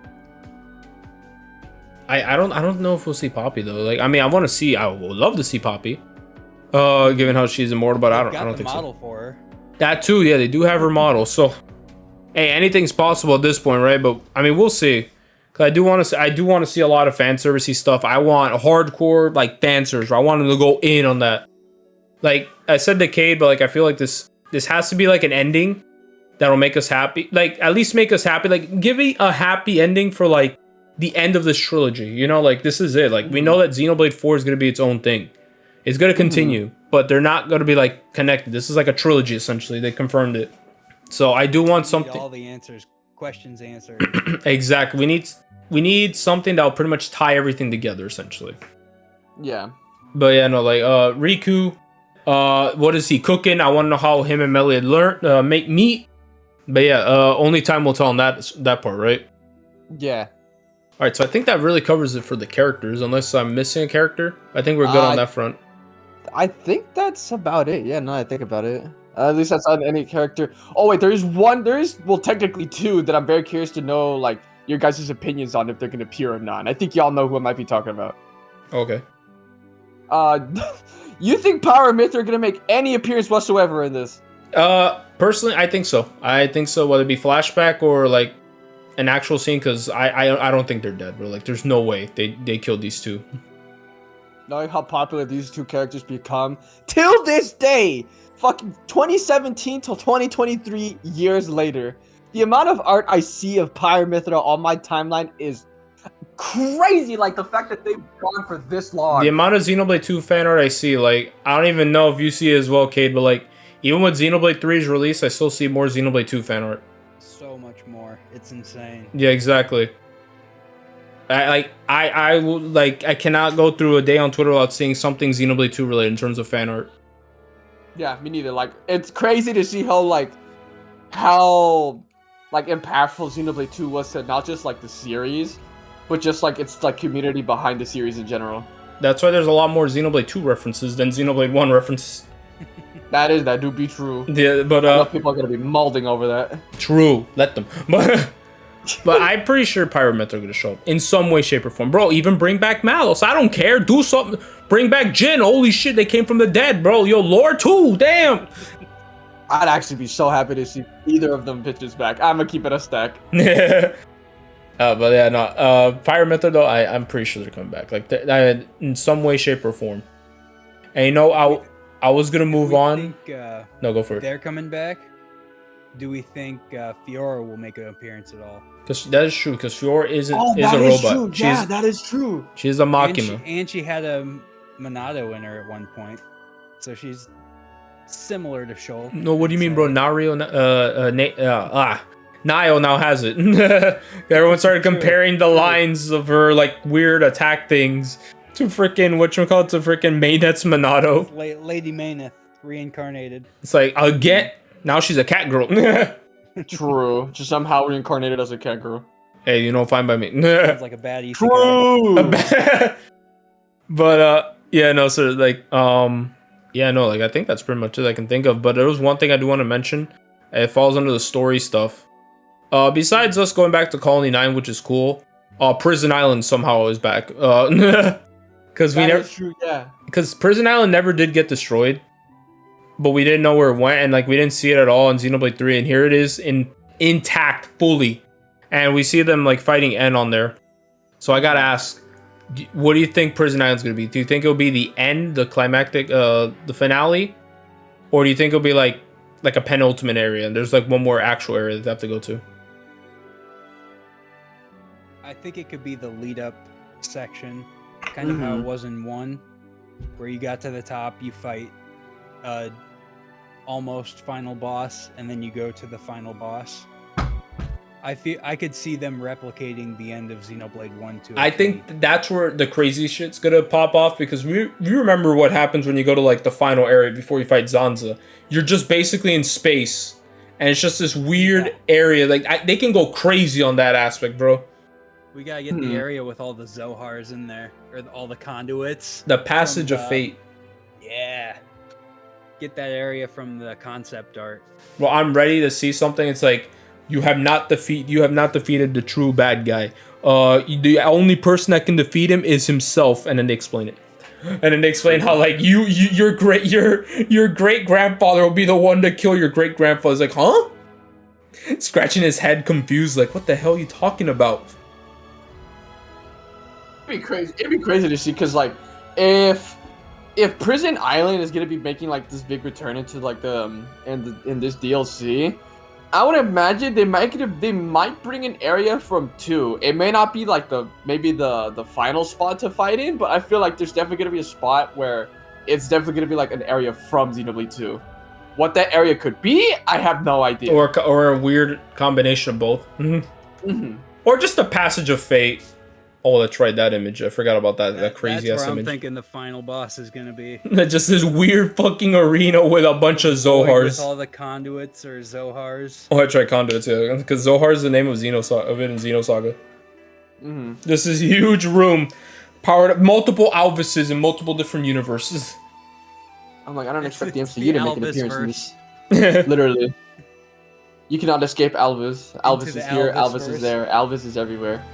I don't know if we'll see Poppy though. Like I mean, I would love to see Poppy. Given how she's immortal, but I don't think so. Model for her. That too, yeah, they do have her model. So, hey, anything's possible at this point, right? But I mean, we'll see. Cause I do want to see a lot of fan servicey stuff. I want hardcore like fan service. I want them to go in on that. Like I said to Cade, but like I feel like this has to be like an ending that'll make us happy. Like at least make us happy. Like give me a happy ending for like the end of this trilogy. You know, like this is it. Like we know that Xenoblade 4 is gonna be its own thing. It's gonna continue, but they're not gonna be like connected. This is like a trilogy essentially. They confirmed it. So I do want something. All the questions answered. Exactly. We need something that'll pretty much tie everything together essentially. Yeah. But yeah, no, like Riku, what is he cooking? I want to know how him and Melly had learned make meat. But yeah, only time will tell on that part, right? Yeah. All right, so I think that really covers it for the characters. Unless I'm missing a character, I think we're good on that front. I think that's about it. Yeah, no, I think about it. At least that's on any character. Oh wait, there is well technically two that I'm very curious to know like your guys' opinions on if they're gonna appear or not. And I think y'all know who I might be talking about. Okay. You think Power and Myth are gonna make any appearance whatsoever in this? Personally, I think so. Whether it be flashback or like an actual scene, because I don't think they're dead, bro. Like there's no way they killed these two. Knowing how popular these two characters become till this day, fucking 2017 till 2023 years later, the amount of art I see of Pyramithra on my timeline is crazy. Like the fact that they've gone for this long. The amount of Xenoblade 2 fan art I see, like I don't even know if you see it as well, Cade, but like even with Xenoblade 3's release, I still see more Xenoblade 2 fan art. So much more. It's insane. Yeah, exactly. I cannot go through a day on Twitter without seeing something Xenoblade 2 related in terms of fan art. Yeah, me neither. Like it's crazy to see how impactful Xenoblade 2 was to not just like the series, but just like it's like community behind the series in general. That's why there's a lot more Xenoblade 2 references than Xenoblade 1 references. That do be true. Yeah, but I know people are gonna be molding over that. True, let them. But I'm pretty sure Pyramith are gonna show up in some way, shape, or form, bro. Even bring back Malos. I don't care. Do something. Bring back Jin. Holy shit, they came from the dead, bro. Yo, Lore too. Damn. I'd actually be so happy to see either of them bitches back. I'm gonna keep it a stack. But yeah, no. Pyramith though, I'm pretty sure they're coming back, like in some way, shape, or form. And you know, I was gonna move on. No, go for it. They're coming back. Do we think Fiora will make an appearance at all? Because that is true. Because Fiora is a robot. True. Yeah, that is true. She's a Machina. And she had a Monado in her at one point, so she's similar to Shoal. No, what do you mean, bro? Nario, Nio now has it. Everyone started comparing the lines of her like weird attack things to freaking whatchamacallit, to freaking Maynet's Monado. Lady Mayneth reincarnated. It's like again. Now she's a cat girl. True. Just somehow reincarnated as a cat girl. Hey, you know, fine by me. Sounds like a bad Easter. True. But yeah, no. So like, yeah, no. Like, I think that's pretty much it I can think of. But there was one thing I do want to mention. It falls under the story stuff. Besides us going back to Colony 9, which is cool, Prison Island somehow is back. Because we never, true, yeah. because Prison Island never did get destroyed, but we didn't know where it went, and like we didn't see it at all in Xenoblade 3, and here it is intact fully, and we see them like fighting N on there. So I gotta ask, what do you think Prison Island's gonna be? Do you think it'll be the end, the climactic, the finale, or do you think it'll be like a penultimate area, and there's like one more actual area that they have to go to? I think it could be the lead up section, kind of how it was in 1, where you got to the top, you fight almost final boss, and then you go to the final boss. I could see them replicating the end of Xenoblade 1 too. I think that's where the crazy shit's gonna pop off, because you remember what happens when you go to like the final area before you fight Zanza. You're just basically in space, and it's just this weird area. Like they can go crazy on that aspect, bro. We gotta get the area with all the Zohars in there, or all the conduits. The Passage of Fate. Yeah. Get that area from the concept art. Well, I'm ready to see something. It's like you have not defeated the true bad guy. The only person that can defeat him is himself, and then they explain it. And then they explain how like your great grandfather will be the one to kill your great grandfather. It's like, huh? Scratching his head, confused, like, what the hell are you talking about? It'd be crazy. It'd be crazy to see, because like if Prison Island is gonna be making like this big return into like in this DLC, I would imagine they might bring an area from 2. It may not be like maybe the final spot to fight in, but I feel like there's definitely gonna be a spot where it's definitely gonna be like an area from Xenoblade 2. What that area could be, I have no idea. Or a weird combination of both. Or just a Passage of Fate. Oh, that's right, that image. I forgot about that crazy ass image. That's where I'm thinking the final boss is gonna be. Just this weird fucking arena with a bunch of Zohars. With all the conduits or Zohars. Oh, that's right, conduits, yeah. Because Zohar is the name of it in Xenosaga. This is a huge room, powered up, multiple Alvises in multiple different universes. I'm like, I don't expect the MCU to make an appearance in this. Literally. You cannot escape Alvis. Alvis is here, Alvis is there, Alvis is everywhere.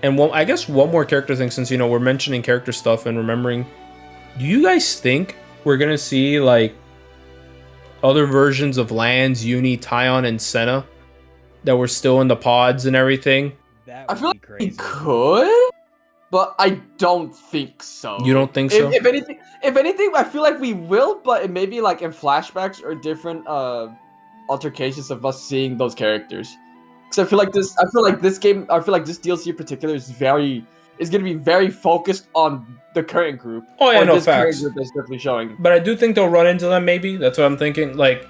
And I guess one more character thing, since, we're mentioning character stuff and remembering. Do you guys think we're going to see, like, other versions of Lance, Uni, Tyon, and Senna that were still in the pods and everything? That would I feel be like crazy. we could, but I don't think so. You don't think so? If anything, I feel like we will, but it may be, like, in flashbacks or different altercations of us seeing those characters. Because I feel like this DLC in particular is gonna be very focused on the current group. Oh yeah, no, this facts. Current group is definitely showing. But I do think they'll run into them. Maybe that's what I'm thinking. Like,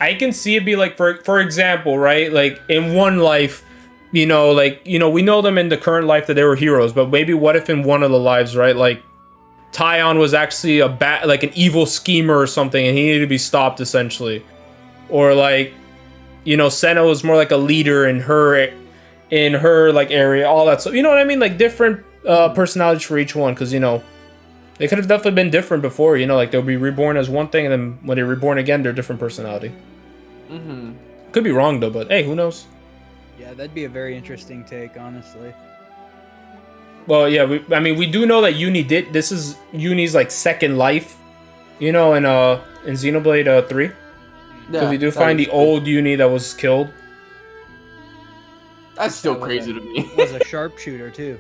I can see it be like, for example, right? Like in one life, we know them in the current life that they were heroes. But maybe what if in one of the lives, right? Like Tyon was actually like an evil schemer or something, and he needed to be stopped essentially, or like. Senna was more like a leader in her like area, all that stuff. You know what I mean? Like different personalities for each one, because they could have definitely been different before. Like they'll be reborn as one thing, and then when they're reborn again, they're different personality. Could be wrong though, but hey, who knows? Yeah, that'd be a very interesting take, honestly. Well, yeah, we do know that this is Uni's like second life, in Xenoblade 3. Yeah, so we do find the old Uni that was killed. That's still crazy to me. Was a sharpshooter too.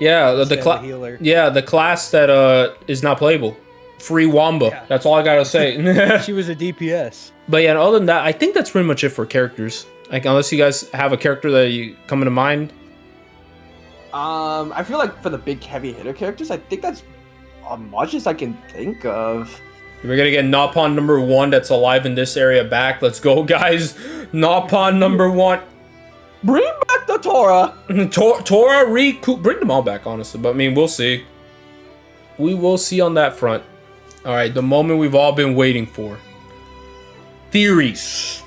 Yeah, the class that is not playable. Free Wamba. Yeah. That's all I gotta say. She was a DPS. But yeah, other than that, I think that's pretty much it for characters. Like, unless you guys have a character that you come into mind. I feel like for the big heavy hitter characters, I think that's as much as I can think of. We're gonna get Nopon number 1 that's alive in this area back. Let's go, guys. Nopon number 1. Bring back the Tora. Tora, Riku. Bring them all back, honestly. But, we'll see. We will see on that front. All right, the moment we've all been waiting for. Theories.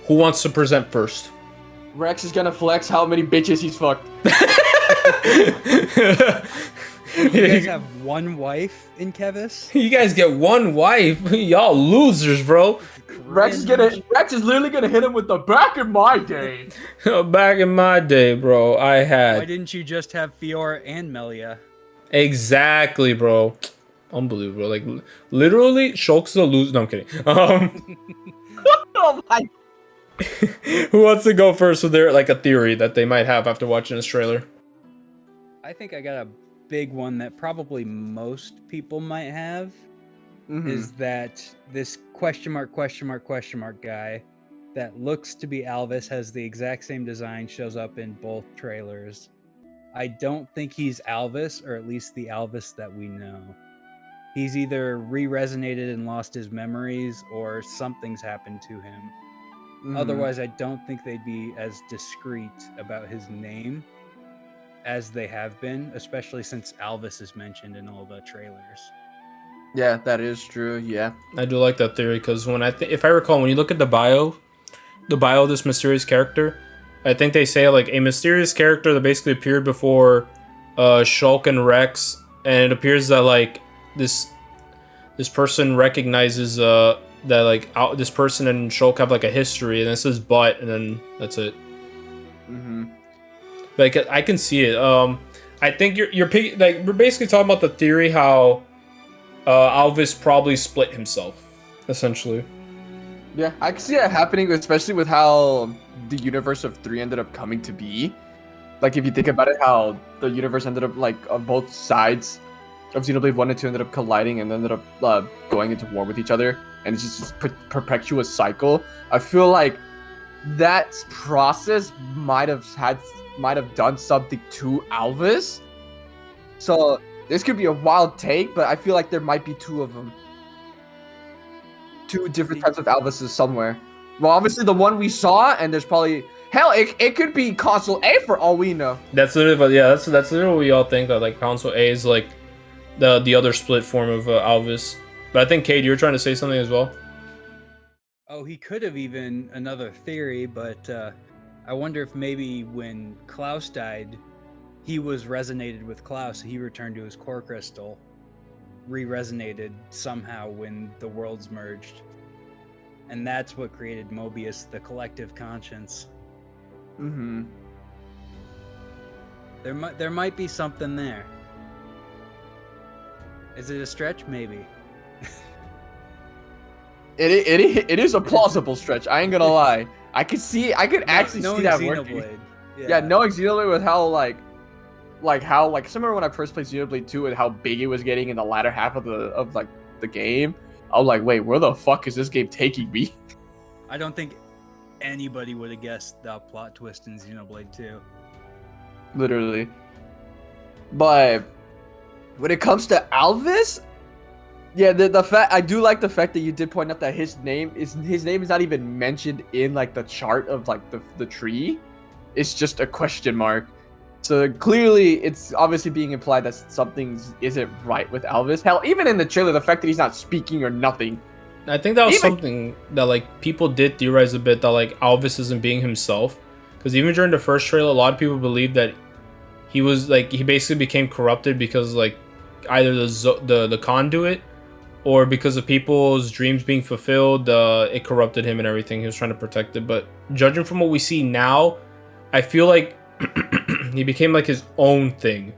Who wants to present first? Rex is gonna flex how many bitches he's fucked. You guys have one wife in Kevis? You guys get one wife. Y'all losers, bro. Rex is literally gonna hit him with the back in my day. Back in my day, bro, I had. Why didn't you just have Fiora and Melia? Exactly, bro. Unbelievable. Like, literally, Shulk's the loser. No, I'm kidding. Oh my. Who wants to go first with their, like, a theory that they might have after watching this trailer? I think I got a big one that probably most people might have. Is that this question mark guy that looks to be Alvis, has the exact same design, shows up in both trailers. I don't think he's Alvis, or at least the Alvis that we know. He's either re-resonated and lost his memories, or something's happened to him. Otherwise, I don't think they'd be as discreet about his name as they have been, especially since Alvis is mentioned in all the trailers. Yeah, that is true. Yeah, I do like that theory because when if I recall, when you look at the bio of this mysterious character, I think they say like a mysterious character that basically appeared before Shulk and Rex, and it appears that like this person recognizes that like this person and Shulk have like a history, and it says but, and then that's it. Like I can see it. I think you're like we're basically talking about the theory how Alvis probably split himself, essentially. Yeah, I can see it happening, especially with how the universe of 3 ended up coming to be. Like, if you think about it, how the universe ended up, like, on both sides of Xenoblade 1 and 2 ended up colliding and ended up going into war with each other. And it's just this perpetuous cycle. I feel like that process might have done something to Alvis. So this could be a wild take, but I feel like there might be 2 of them. 2 different types of Alvises somewhere. Well, obviously the one we saw, and there's probably hell, it could be console A for all we know. That's literally, but yeah, that's literally what we all think that like console A is like the other split form of Alvis. But I think Cade, you were trying to say something as well. Oh, he could have even another theory, but I wonder if maybe when Klaus died, he was resonated with Klaus. He returned to his core crystal, re-resonated somehow when the worlds merged. And that's what created Mobius, the collective conscience. There might be something there. Is it a stretch? Maybe. It is a plausible stretch. I ain't gonna lie. I could actually see that working. Yeah, knowing Xenoblade with how I remember when I first played Xenoblade 2 and how big it was getting in the latter half of the game. I was like, wait, where the fuck is this game taking me? I don't think anybody would have guessed the plot twist in Xenoblade 2. Literally. But when it comes to Alvis, yeah, the fact I do like the fact that you did point out that his name is not even mentioned in like the chart of like the tree. It's just a question mark. So clearly, it's obviously being implied that something isn't right with Alvis. Hell, even in the trailer, the fact that he's not speaking or nothing. I think that was something that like people did theorize a bit, that like Alvis isn't being himself, because even during the first trailer, a lot of people believed that he was like he basically became corrupted because like either the conduit or because of people's dreams being fulfilled, it corrupted him and everything. He was trying to protect it, but judging from what we see now, I feel like he became like his own thing.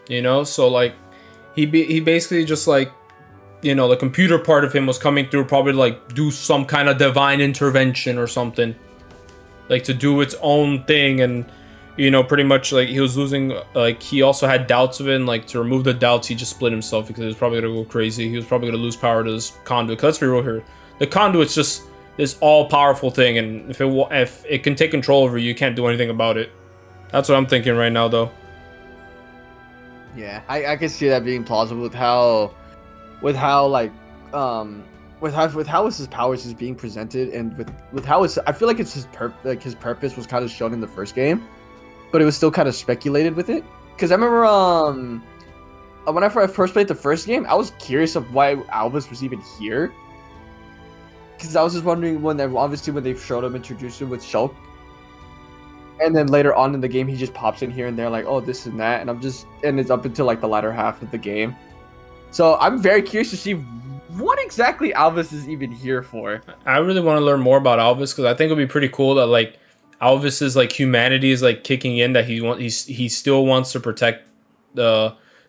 You know, so like he basically just like, you know, the computer part of him was coming through, probably to, like, do some kind of divine intervention or something, like to do its own thing. And you know, pretty much like he was losing, like he also had doubts of it, and like to remove the doubts he just split himself because he was probably gonna go crazy. He was probably gonna lose power to this conduit. 'Cause let's be real here, the conduit's just this all-powerful thing, and if it can take control over you, you can't do anything about it. That's what I'm thinking right now, though. Yeah, I can see that being plausible with how his powers is being presented, and with how I feel like it's his purpose was kind of shown in the first game, but it was still kind of speculated with it. Because I remember when I first played the first game, I was curious of why Alvis was even here. Because I was just wondering when they showed him, introduced him with Shulk. And then later on in the game, he just pops in here and there, like, oh, this and that, and it's up until like the latter half of the game. So I'm very curious to see what exactly Alvis is even here for. I really want to learn more about Alvis because I think it'd be pretty cool that like Alvis's like humanity is like kicking in, that he still wants to protect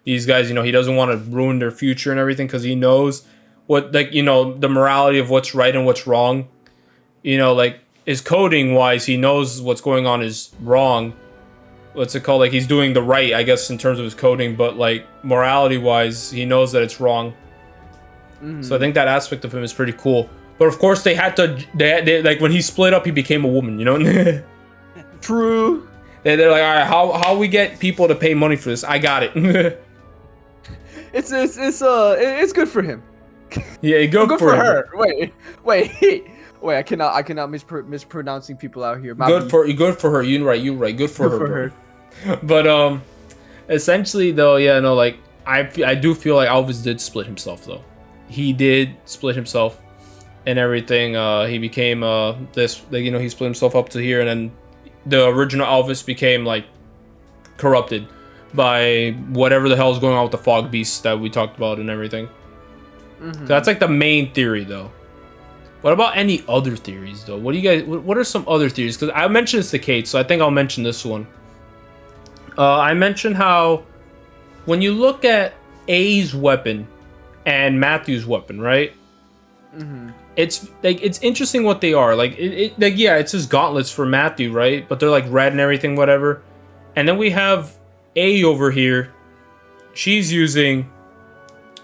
these guys. You know, he doesn't want to ruin their future and everything because he knows what, like, you know, the morality of what's right and what's wrong. You know, like his coding wise, he knows what's going on is wrong. What's it called? Like he's doing the right, I guess, in terms of his coding, but like morality wise, he knows that it's wrong. So I think that aspect of him is pretty cool. But of course, they had to. They like when he split up, he became a woman. You know. True. They're like, all right, how we get people to pay money for this? I got it. It's good for him. Yeah, good for her. Wait. I cannot mispronouncing people out here. Good for her. You're right. Good for her. But essentially though, yeah, no, like I do feel like Alvis did split himself though. He did split himself and everything. He became this, like, you know, he split himself up to here, and then the original Alvis became like corrupted by whatever the hell is going on with the fog beasts that we talked about and everything. So that's like the main theory though. What about any other theories though? What do you guys? What are some other theories? Because I mentioned this to Cade, so I think I'll mention this one. I mentioned how when you look at A's weapon and Matthew's weapon, right? It's like, it's interesting what they are. Like like, yeah, it's his gauntlets for Matthew, right? But they're like red and everything, whatever. And then we have A over here. She's using,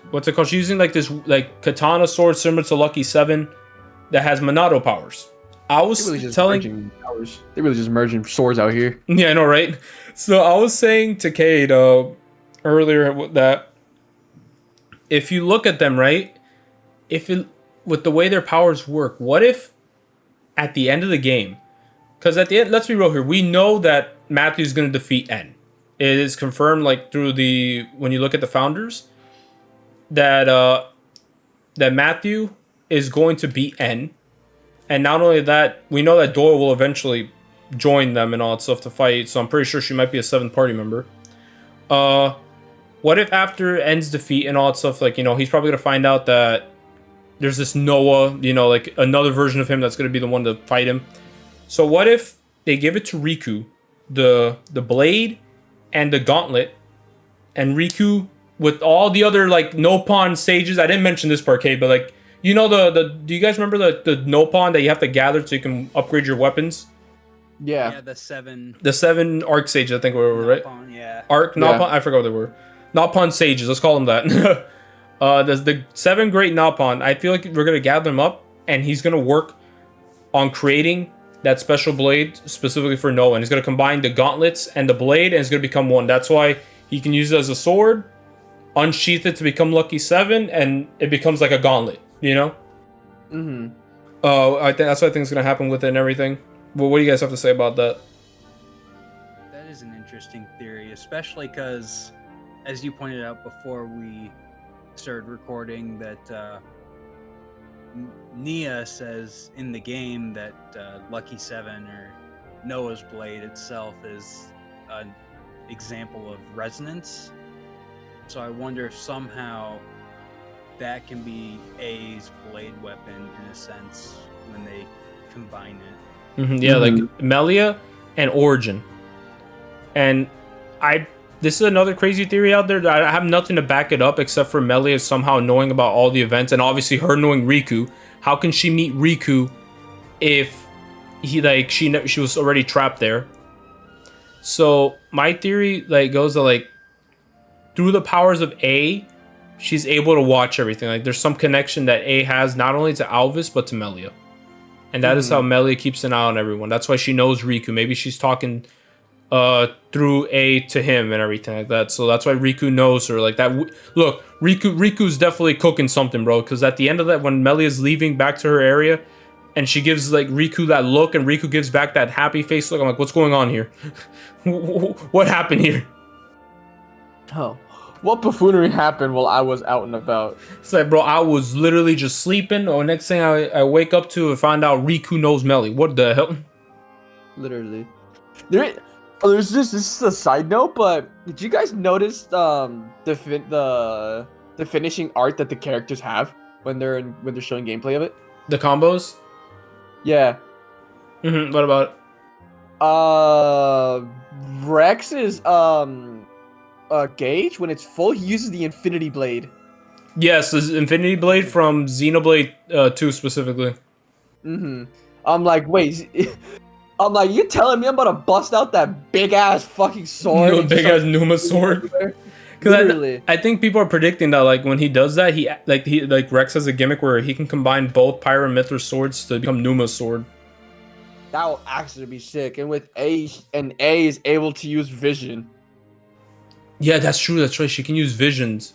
what's it called? She's using like this like katana sword similar to Lucky 7 that has Monado powers. I was they really just merging swords out here. Yeah, I know, right? So I was saying to Cade earlier that if you look at them, right, with the way their powers work, what if at the end of the game, because at the end, let's be real here, we know that Matthew's going to defeat N. It is confirmed, like, through when you look at the founders, that that Matthew is going to beat N. And not only that, we know that Doyle will eventually join them and all that stuff to fight, so I'm pretty sure she might be a 7th party member. What if after N's defeat and all that stuff, like, you know, he's probably going to find out that there's this Noah, you know, like another version of him that's going to be the one to fight him. So what if they give it to Riku, the blade and the gauntlet, and Riku with all the other, like, Nopon sages. I didn't mention this part, Cade, but, like, you know, do you guys remember the Nopon that you have to gather so you can upgrade your weapons? Yeah. Yeah, the 7 Arc sages, I think we were, right? Nopon, yeah. Nopon, I forgot what they were. Nopon sages, let's call them that. There's the 7 great Nopon. I feel like we're gonna gather them up, and he's gonna work on creating that special blade specifically for Noah. And he's gonna combine the gauntlets and the blade, and it's gonna become one. That's why he can use it as a sword, unsheath it to become Lucky 7, and it becomes like a gauntlet. You know? I think that's what I think is gonna happen with it and everything. Well, what do you guys have to say about that? That is an interesting theory, especially because, as you pointed out before we started recording, that Nia says in the game that Lucky 7 or Noah's blade itself is an example of resonance. So I wonder if somehow that can be A's blade weapon in a sense when they combine it. Yeah, like Melia and Origin. And this is another crazy theory out there that I have nothing to back it up except for Melia somehow knowing about all the events, and obviously her knowing Riku. How can she meet Riku if she was already trapped there? So my theory goes that through the powers of A, she's able to watch everything. Like, there's some connection that A has not only to Alvis but to Melia. And that is how Melia keeps an eye on everyone. That's why she knows Riku. Maybe she's talking through A to him and everything like that. So that's why Riku knows her. Like that. Look, Riku's definitely cooking something, bro. Because at the end of that, when Melia's leaving back to her area, and she gives Riku that look, and Riku gives back that happy face look, I'm like, what's going on here? What happened here? Oh, what buffoonery happened while I was out and about? It's like, bro, I was literally just sleeping. Or next thing I wake up to and find out Riku knows Melia. What the hell? Literally. There's this is a side note, but did you guys notice the finishing art that the characters have when they're showing gameplay of it? The combos. Yeah. What about? Rex's gauge, when it's full, he uses the Infinity Blade. Yes, the Infinity Blade from Xenoblade 2 specifically. I'm like, wait. I'm like, you telling me I'm about to bust out that big ass fucking sword? No, big ass Numa sword. Because I think people are predicting that like when he does that, he Rex has a gimmick where he can combine both Pyra and Mithra swords to become Numa's sword. That will actually be sick. And with A is able to use vision. Yeah, that's true. That's right. She can use visions.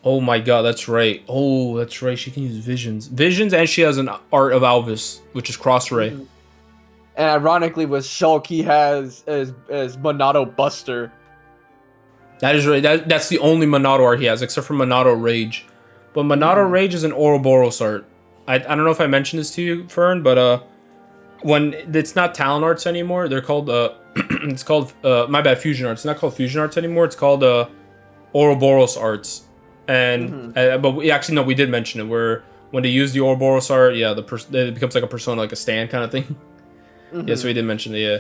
Oh my god, that's right. Oh, that's right. She can use visions. Visions, and she has an art of Alvis, which is cross ray. And ironically, with Shulk, he has as Monado Buster. That is right. That's the only Monado art he has, except for Monado Rage. But Monado Rage is an Ouroboros art. I don't know if I mentioned this to you, Fern, but when it's not Talon arts anymore, they're called it's called my bad, Fusion arts. It's not called Fusion arts anymore. It's called Ouroboros arts. And but we did mention it, where when they use the Ouroboros art, yeah, it becomes like a persona, like a stand kind of thing. Yeah, so we did mention it, yeah.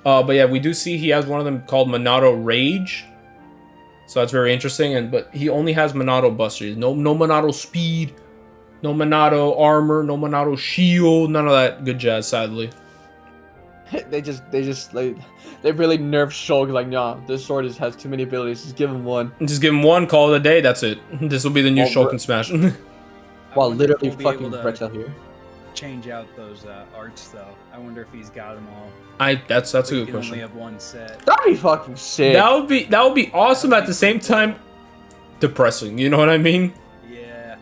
But yeah, we do see he has one of them called Monado Rage. So that's very interesting. But he only has Monado Buster. No Monado Speed, no Monado Armor, no Monado Shield, none of that good jazz, sadly. They really nerfed Shulk. Like, nah, this sword has too many abilities. Just give him one. Just give him one, call it a day, that's it. This will be the new Shulk and Smash. Well, literally fucking Brett's out here. Change out those arts though. I wonder if he's got them all. That's a good question. Only have one set. That'd be fucking sick. That would be awesome, at the same time depressing. You know what I mean? Yeah.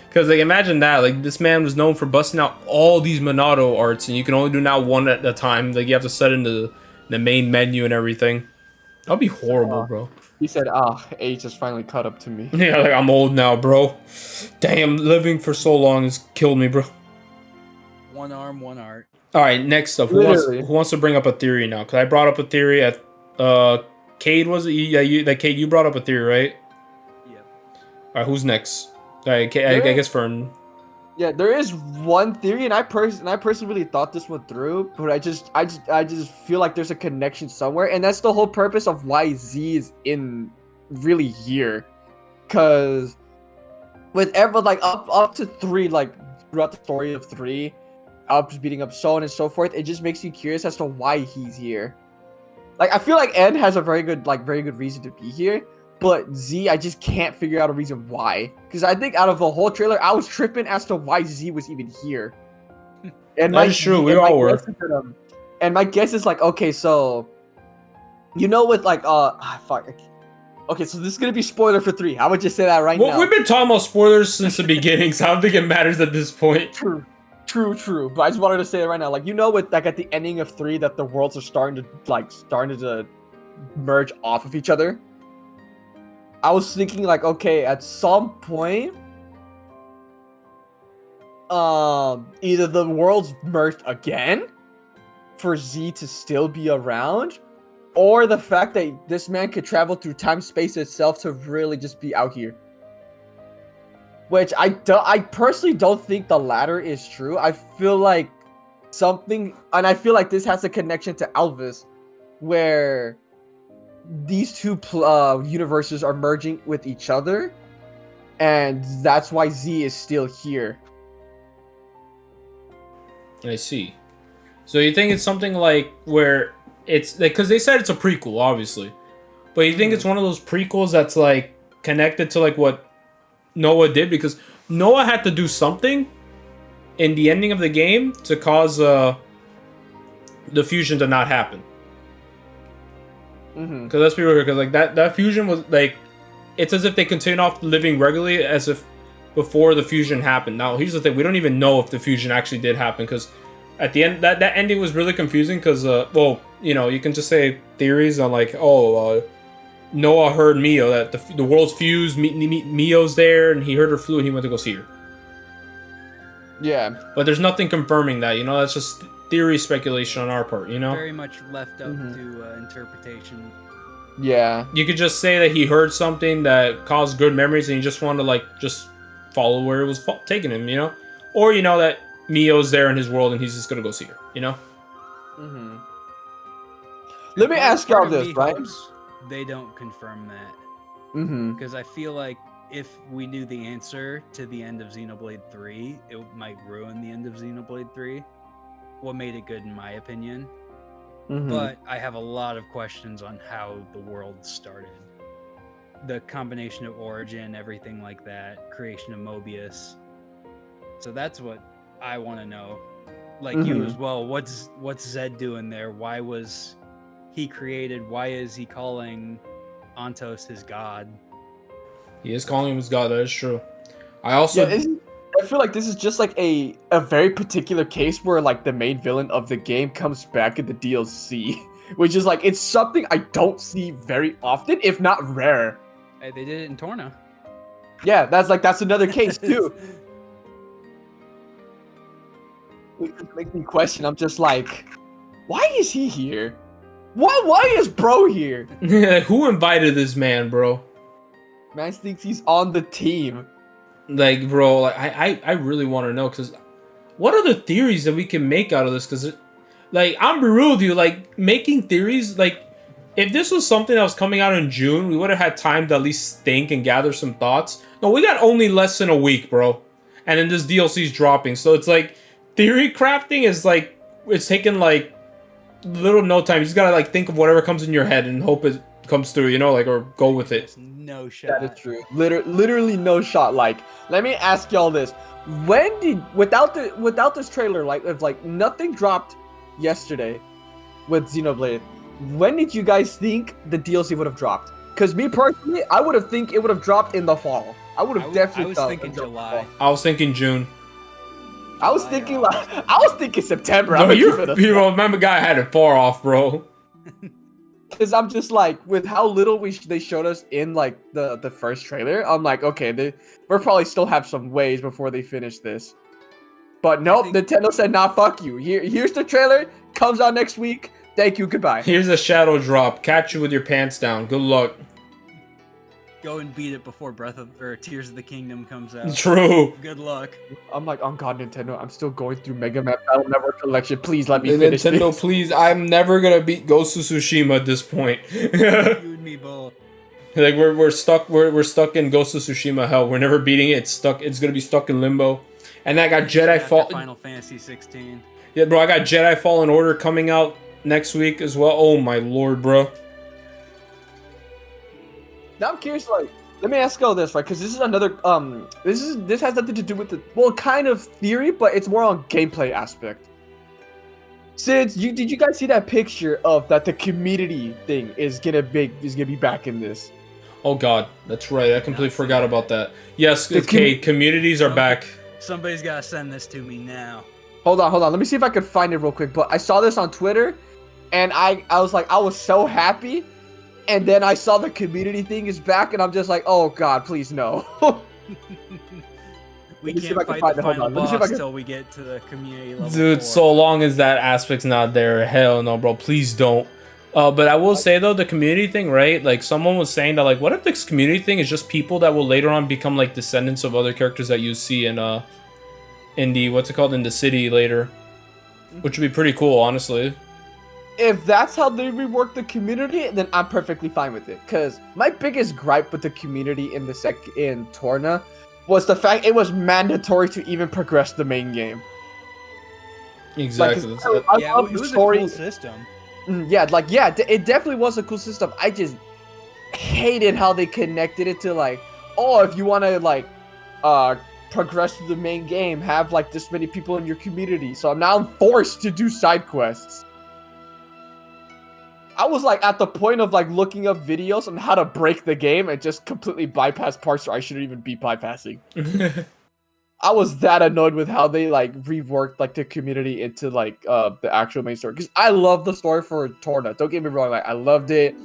Because like imagine that, like this man was known for busting out all these Monado arts, and you can only do now one at a time. Like you have to set in the main menu and everything. That'd be horrible, bro. He said, age has finally caught up to me. Yeah, like I'm old now, bro. Damn, living for so long has killed me, bro. One arm, one art. All right, next up. Who wants to bring up a theory now? Because I brought up a theory at Cade, was it? Yeah, Cade, you brought up a theory, right? Yeah. All right, who's next? All right, I guess Fern. Yeah, there is one theory, and I personally really thought this one through, but I just feel like there's a connection somewhere, and that's the whole purpose of why Z is really here, because with up to 3, like throughout the story of 3. Up beating up so on and so forth, it just makes you curious as to why he's here. Like I feel like N has a very good reason to be here, but Z, I just can't figure out a reason why. Because I think out of the whole trailer, I was tripping as to why Z was even here. And that's true. We all were. And my guess is like, okay, so you know, with like fuck. Okay, so this is gonna be spoiler for 3. I would just say that right now. We've been talking about spoilers since the beginning, so I don't think it matters at this point. True. But I just wanted to say it right now. Like, you know, with like at the ending of 3 that the worlds are starting to merge off of each other. I was thinking like, okay, at some point, either the worlds merged again for Z to still be around, or the fact that this man could travel through time space itself to really just be out here. Which I personally don't think the latter is true. I feel like I feel like this has a connection to Alvis, where these two universes are merging with each other, and that's why Z is still here. I see. So you think it's something like where it's like, because they said it's a prequel, obviously, but you think it's one of those prequels that's like connected to like what Noah did, because Noah had to do something in the ending of the game to cause the fusion to not happen. Because let's be real, because like that fusion was like, it's as if they continued off living regularly as if before the fusion happened. Now here's the thing: we don't even know if the fusion actually did happen, because at the end that ending was really confusing. Because well, you know, you can just say theories on like, Noah heard Mio, that the world's fused, Mio's there, and he heard her flute, and he went to go see her. Yeah. But there's nothing confirming that, you know, that's just theory speculation on our part, you know? Very much left up to interpretation. Yeah. You could just say that he heard something that caused good memories and he just wanted to, like, just follow where it was taking him, you know? Or, you know, that Mio's there in his world and he's just gonna go see her, you know? Mm-hmm. Let me ask y'all this, right? They don't confirm that. Mm-hmm. Because I feel like if we knew the answer to the end of Xenoblade 3, it might ruin the end of Xenoblade 3. What made it good, in my opinion. Mm-hmm. But I have a lot of questions on how the world started. The combination of origin, everything like that, creation of Mobius. So that's what I want to know. Like you as well. What's Zed doing there? Why was he created? Why is he calling Antos his god? He is calling him his god, that is true. I also... I feel like this is just like a very particular case where like the main villain of the game comes back in the DLC. Which is like, it's something I don't see very often, if not rare. Hey, they did it in Torna. Yeah, that's another case too. It just makes me question. I'm just like, why is he here? Why is bro here? Who invited this man, bro? Man thinks he's on the team. Like, bro, like, I really want to know, because what are the theories that we can make out of this? Because, like, I'm real with you, like, making theories, like, if this was something that was coming out in June, we would have had time to at least think and gather some thoughts. No, we got only less than a week, bro. And then this DLC's dropping. So it's like, theory crafting is like, it's taking like little no time. You just gotta like think of whatever comes in your head and hope it comes through, you know, like, or go with it. No shot. That is true. Literally no shot. Like, let me ask y'all this: when did without this trailer, like if like nothing dropped yesterday with Xenoblade, when did you guys think the DLC would have dropped? Because me personally, I would have think it would have dropped in the fall. I would have definitely. I was thinking July. I was thinking June. I was thinking September. No, you remember, guy had it far off, bro. Because I'm just like, with how little they showed us in like the first trailer, I'm like, okay, we'll probably still have some ways before they finish this. But nope, Nintendo said, nah, fuck you. Here's the trailer. Comes out next week. Thank you. Goodbye. Here's a shadow drop. Catch you with your pants down. Good luck. Go and beat it before Tears of the Kingdom comes out. True. Good luck. I'm like, oh god, Nintendo, I'm still going through Mega Man Battle Network Collection. Please let me finish Nintendo, this. please. I'm never gonna beat Ghost of Tsushima at this point. You and me both. Like we're stuck. We're stuck in Ghost of Tsushima hell. We're never beating it. It's stuck. It's gonna be stuck in limbo. And I got Jedi Fall. Final Fantasy 16. Yeah, bro. I got Jedi Fallen Order coming out next week as well. Oh my lord, bro. Now I'm curious, like, let me ask y'all this, right? Because this is another this has nothing to do with the kind of theory, but it's more on gameplay aspect. Since did you guys see that picture of that the community thing is gonna be back in this? Oh god, that's right. I completely forgot about that. Yes, Cade, communities are back. Somebody's gotta send this to me now. Hold on. Let me see if I can find it real quick. But I saw this on Twitter, and I was like, I was so happy. And then I saw the community thing is back, and I'm just like, oh god, please no. We can't fight the final boss till we get to the community level. Dude, 4. so long as that aspect's not there, hell no, bro. Please don't. But I will say though, the community thing, right? Like someone was saying that, like, what if this community thing is just people that will later on become like descendants of other characters that you see in the in the city later, which would be pretty cool, honestly. If that's how they rework the community, then I'm perfectly fine with it. Cause my biggest gripe with the community in Torna was the fact it was mandatory to even progress the main game. Exactly. Like, I love the story. A cool system. It definitely was a cool system. I just hated how they connected it to like, oh, if you want to like, progress through the main game, have like this many people in your community. So now I'm forced to do side quests. I was like at the point of like looking up videos on how to break the game and just completely bypass parts where I shouldn't even be bypassing. I was that annoyed with how they like reworked like the community into like the actual main story, because I love the story for Torna. Don't get me wrong, like I loved it.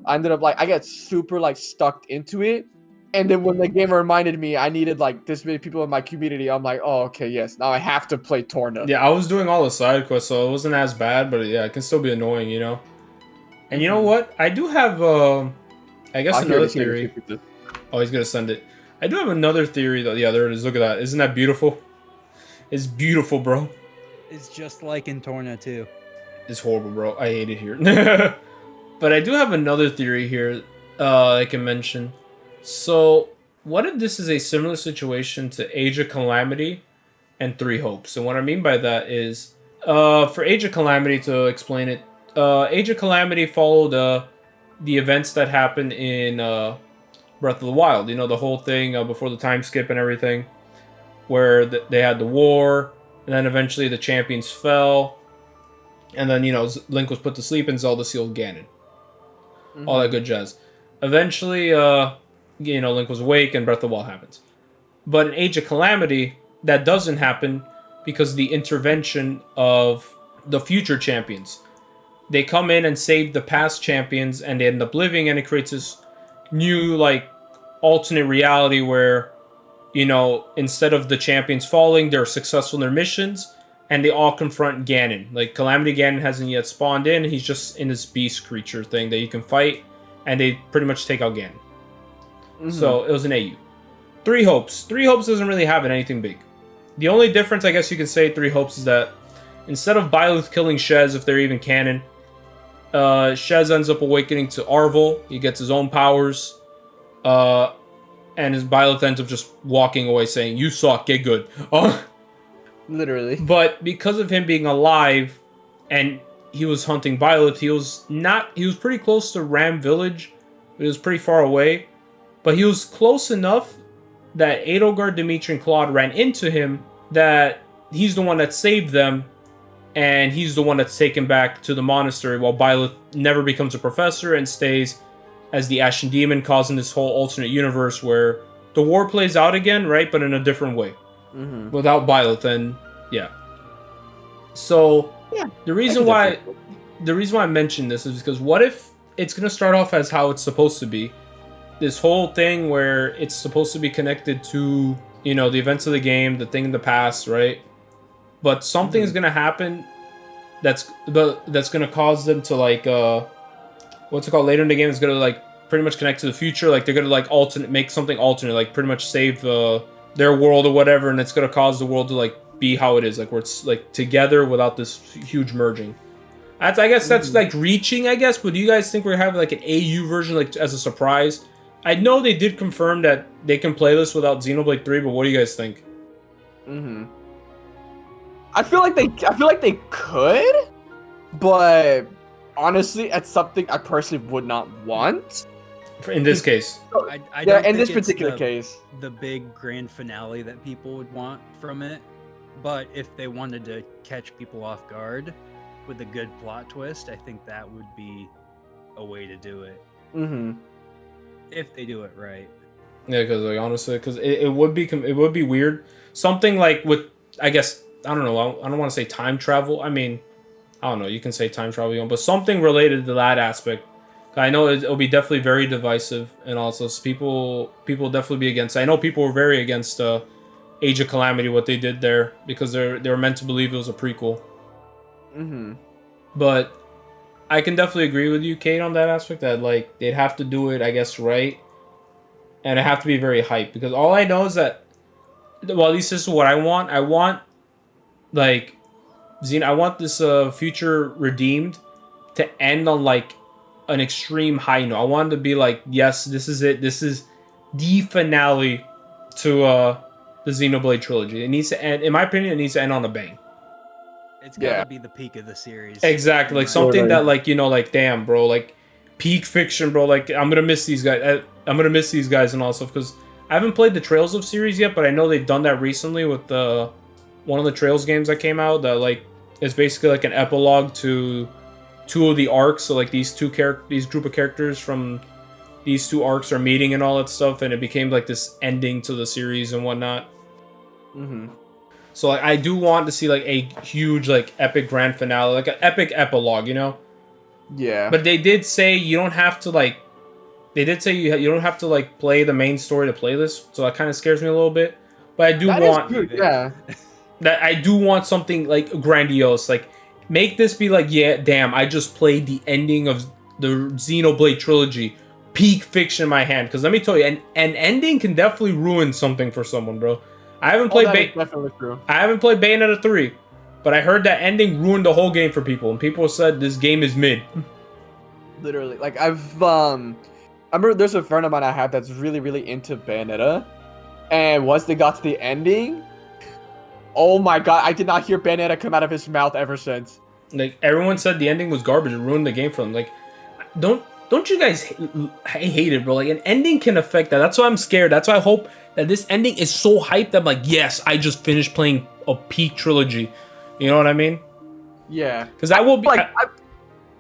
I ended up like I got super like stuck into it, And then when the game reminded me I needed like this many people in my community, I'm like, oh, okay, yes, now I have to play Torna. Yeah, I was doing all the side quests, so it wasn't as bad, but yeah, it can still be annoying, you know? And you know what? I do have, I guess another theory. Oh, he's gonna send it. I do have another theory, though. Yeah, there it is. Look at that. Isn't that beautiful? It's beautiful, bro. It's just like in Torna too. It's horrible, bro. I hate it here. But I do have another theory here I can mention. So, what if this is a similar situation to Age of Calamity and Three Hopes? And what I mean by that is, for Age of Calamity, to explain it, Age of Calamity followed the events that happened in Breath of the Wild. You know, the whole thing before the time skip and everything, where they had the war, and then eventually the champions fell, and then, you know, Link was put to sleep and Zelda sealed Ganon. All that good jazz. Eventually, you know, Link was awake and Breath of the Wild happens. But in Age of Calamity, that doesn't happen because of the intervention of the future champions. They come in and save the past champions, and they end up living, and it creates this new, like, alternate reality where, you know, instead of the champions falling, they're successful in their missions, and they all confront Ganon. Like, Calamity Ganon hasn't yet spawned in, he's just in this beast creature thing that you can fight, and they pretty much take out Ganon. So, it was an AU. Three Hopes. Three Hopes doesn't really have anything big. The only difference, I guess you can say, Three Hopes is that instead of Byleth killing Shez, if they're even canon, Shez ends up awakening to Arvel. He gets his own powers. And his Byleth ends up just walking away saying, "You suck, get good." Literally. But because of him being alive and he was hunting Byleth, he was pretty close to Ram Village, but he was pretty far away. But he was close enough that Edelgard, Dimitri, and Claude ran into him that he's the one that saved them, and he's the one that's taken back to the monastery, while Byleth never becomes a professor and stays as the Ashen Demon, causing this whole alternate universe where the war plays out again, right? But in a different way. Without Byleth, and yeah. So, yeah, the reason why I mentioned this is because what if it's going to start off as how it's supposed to be? This whole thing where it's supposed to be connected to, you know, the events of the game, the thing in the past, right? But something is going to happen that's going to cause them to, like, what's it called, later in the game is going to, like, pretty much connect to the future. Like, they're going to, like, make something alternate, like, pretty much save their world or whatever, and it's going to cause the world to, like, be how it is, like, where it's, like, together without this huge merging. I guess that's, like, reaching, I guess, but do you guys think we're having, like, an AU version, like, as a surprise? I know they did confirm that they can play this without Xenoblade 3, but what do you guys think? I feel like they could, but honestly, it's something I personally would not want. In this case. I don't in think this it's particular case. The big grand finale that people would want from it. But if they wanted to catch people off guard with a good plot twist, I think that would be a way to do it. If they do it right. Yeah, because, like, honestly, because it would be weird. Something like with, I guess, I don't know, I don't want to say time travel. I mean, I don't know, you can say time travel, but something related to that aspect. I know it'll be definitely very divisive, and also people definitely be against. I know people were very against Age of Calamity, what they did there, because they were meant to believe it was a prequel. But I can definitely agree with you, Cade, on that aspect, that, like, they'd have to do it, I guess, right, and it have to be very hyped, because all I know is that, well, at least this is what I want. I want, like, I want this future Redeemed to end on, like, an extreme high note. I want it to be like, yes, this is it. This is the finale to the Xenoblade trilogy. It needs to end, in my opinion, it needs to end on a bang. It's gotta be the peak of the series. Exactly, like something that, like, you know, like, damn, bro, like, peak fiction, bro. Like, I'm gonna miss these guys. I'm gonna miss these guys and all stuff, because I haven't played the Trails of series yet, but I know they've done that recently with one of the Trails games that came out. That, like, is basically like an epilogue to two of the arcs. So, like, these group of characters from these two arcs are meeting and all that stuff, and it became like this ending to the series and whatnot. So, like, I do want to see, like, a huge, like, epic grand finale, like an epic epilogue, you know? Yeah. But they did say you don't have to, like, They did say you don't have to like play the main story to play this, so that kind of scares me a little bit. But I do That is want good, yeah. that I do want something like grandiose, like make this be like, yeah, damn, I just played the ending of the Xenoblade trilogy, peak fiction in my hand. Because let me tell you, an ending can definitely ruin something for someone, bro. I haven't played definitely true. I haven't played Bayonetta 3, but I heard that ending ruined the whole game for people, and people said this game is mid. Literally, like I remember there's a friend of mine I had that's really, really into Bayonetta, and once they got to the ending, oh my god, I did not hear Bayonetta come out of his mouth ever since. Like everyone said, the ending was garbage. It ruined the game for them. Like, don't you guys hate it, bro? Like an ending can affect that. That's why I'm scared. That's why I hope that this ending is so hyped that I'm like, yes, I just finished playing a peak trilogy. You know what I mean? Yeah. Because I will be. Like,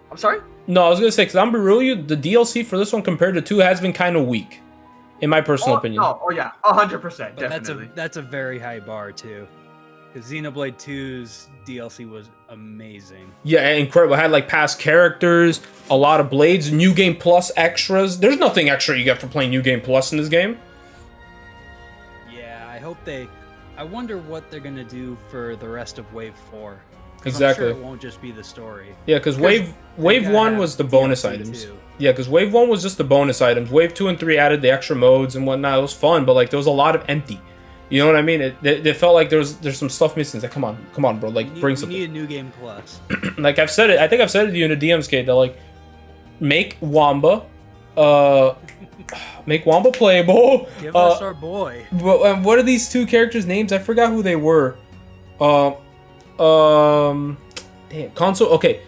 I'm sorry. No, I was gonna say, because I'm be real, you the DLC for this one compared to 2 has been kind of weak, in my personal opinion. Oh yeah, 100%, But definitely. that's a very high bar too, because Xenoblade 2's DLC was amazing. Yeah, incredible. It had like past characters, a lot of blades, New Game Plus extras. There's nothing extra you get for playing New Game Plus in this game. Yeah, I wonder what they're gonna do for the rest of Wave 4. Exactly. I'm sure it won't just be the story. Yeah, because Wave 1 was the bonus items. Too. Yeah, because Wave 1 was just the bonus items. Wave 2 and 3 added the extra modes and whatnot. It was fun, but like there was a lot of empty. You know what I mean? It felt like there's some stuff missing. It's like, come on, bro. Like, bring something. We need a New Game Plus. Like I've said it. I think I've said it to you in the DMs, Cade, that like make Wamba, make Wamba playable. Give us our boy. What are these 2 characters' names? I forgot who they were. Damn, console. Okay,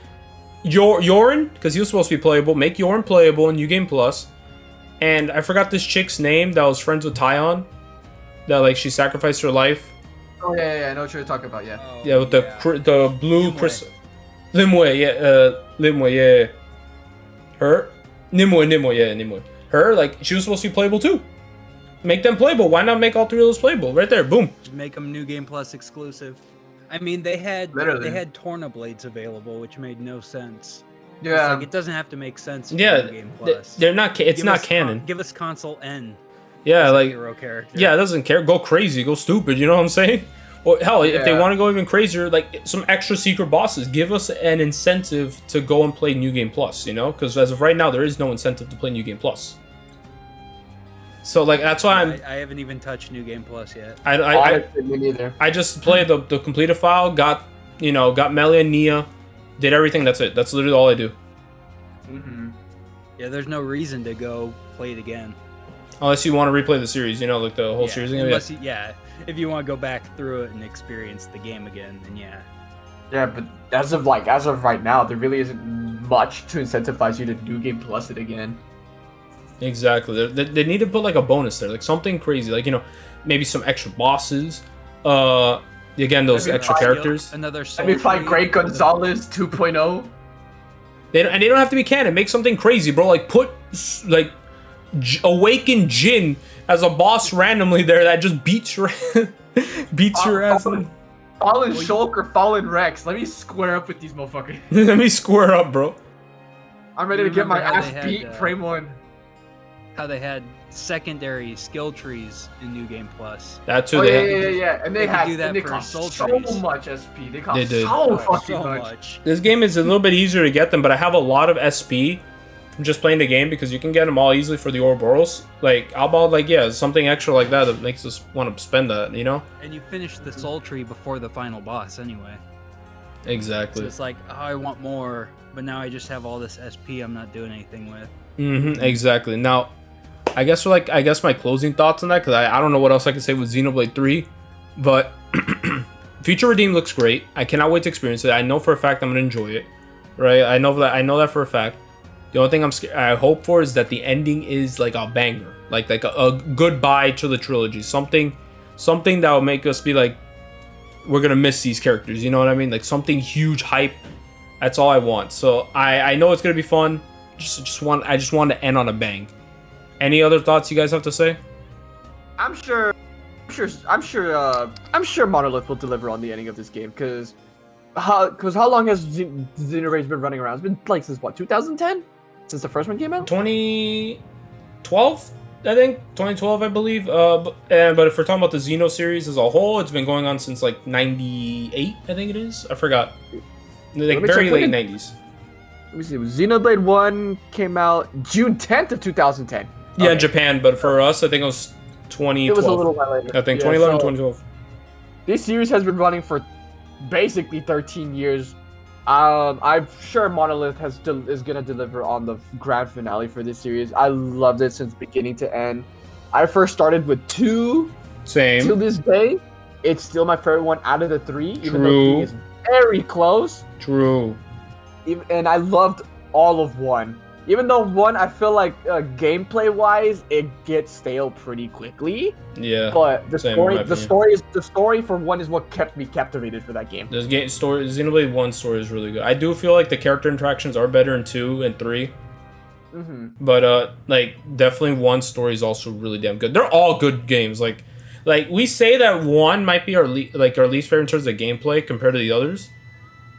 Yorin, because he was supposed to be playable. Make Yorin playable in New Game Plus. And I forgot this chick's name that was friends with Tyon. That like she sacrificed her life. Oh yeah, I know what you're talking about. Yeah. Oh, Yeah, with the blue Nimue. crystal. Nimue, yeah. Her, Nimue. Her, like she was supposed to be playable too. Make them playable. Why not make all 3 of those playable? Right there, boom. Make them New Game Plus exclusive. I mean, they had Torna Blades available, which made no sense. Yeah. It's like, it doesn't have to make sense. For Yeah, New Game Plus. they're not. It's not canon. Give us Console N. Yeah, as a like hero character. yeah, it doesn't care. Go crazy, go stupid. You know what I'm saying? Or hell, if they Yeah. want to go even crazier, like some extra secret bosses, give us an incentive to go and play New Game Plus. You know, because as of right now, there is no incentive to play New Game Plus. So like that's why I haven't even touched New Game Plus yet. Me neither. I just played the completed file, got Melia and Nia, did everything. That's it. That's literally all I do. Mm-hmm. Yeah, there's no reason to go play it again. Unless you want to replay the series, you know, like the whole series. Unless if you want to go back through it and experience the game again, then yeah. Yeah, but as of right now, there really isn't much to incentivize you to New Game Plus it again. Exactly. They need to put like a bonus there, like something crazy, like maybe some extra bosses. Again, those Maybe extra characters. Another Let me find Great Gonzalez 2.0. They don't have to be canon. Make something crazy, bro. Like put like awaken Jin as a boss randomly there that just beats your ass. Fallen Shulk or Fallen Rex. Let me square up with these motherfuckers. Let me square up, bro. I'm ready to get my Remember how ass they beat. had, Frame 1. How they had secondary skill trees in New Game Plus. That too. Oh They yeah. And they could had do that and they for cost soul so trees. much SP. They cost They did. so fucking So much. much. This game is a little bit easier to get them, but I have a lot of SP from just playing the game because you can get them all easily for the Ouroboros. Like, how about something extra like that makes us want to spend that, you know? And you finish the soul tree before the final boss anyway. Exactly. So it's like, oh, I want more, but now I just have all this SP I'm not doing anything with. Exactly. Now, I guess my closing thoughts on that, because I don't know what else I can say with Xenoblade 3, but Future Redeem looks great. I cannot wait to experience it. I know for a fact I'm gonna enjoy it, right? I know that for a fact. The only thing I hope for is that the ending is like a banger, like a goodbye to the trilogy, something that will make us be like, we're gonna miss these characters. You know what I mean? Like something huge, hype. That's all I want. So I know it's gonna be fun. I just want to end on a bang. Any other thoughts you guys have to say? I'm sure Monolith will deliver on the ending of this game because how long has Xenoblade been running around? It's been like since what, 2010? Since the first one came out? 2012, I think 2012, I believe. But if we're talking about the Xeno series as a whole, it's been going on since like '98, I think it is. I forgot. Like very late '90s. Let me see. Xenoblade 1 came out June 10th of 2010. Yeah, in Japan, but for us, I think it was 2012. It was a little while later. I think 2011, 2012. This series has been running for basically 13 years. I'm sure Monolith is gonna deliver on the grand finale for this series. I loved it since beginning to end. I first started with 2. Same. To this day, it's still my favorite one out of the 3, even True. though 3 is very close. True. And I loved all of 1. Even though 1, I feel like gameplay-wise, it gets stale pretty quickly. Yeah. But the story for 1 is what kept me captivated for that game. This game story, Xenoblade 1 story is really good. I do feel like the character interactions are better in 2 and 3. Mm-hmm. But like definitely 1 story is also really damn good. They're all good games. Like we say that 1 might be our least favorite in terms of gameplay compared to the others,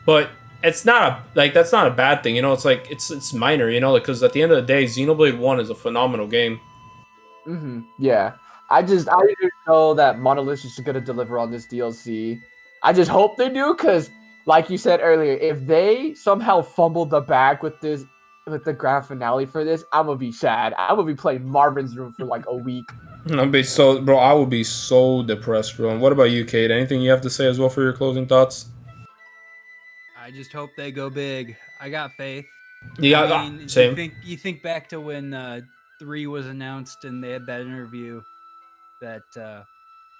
but it's not that's not a bad thing, you know. It's like it's minor, you know, because at the end of the day, Xenoblade 1 is a phenomenal game. Mm-hmm. Yeah, I just know that Monolith is gonna deliver on this DLC. I just hope they do, because like you said earlier, if they somehow fumble the bag with the grand finale for this, I'm gonna be sad. I'm gonna be playing Marvin's Room for like a week. I will be so depressed, bro. And what about you, Cade? Anything you have to say as well for your closing thoughts? I just hope they go big. I got faith. Yeah, same. You think back to when 3 was announced and they had that interview that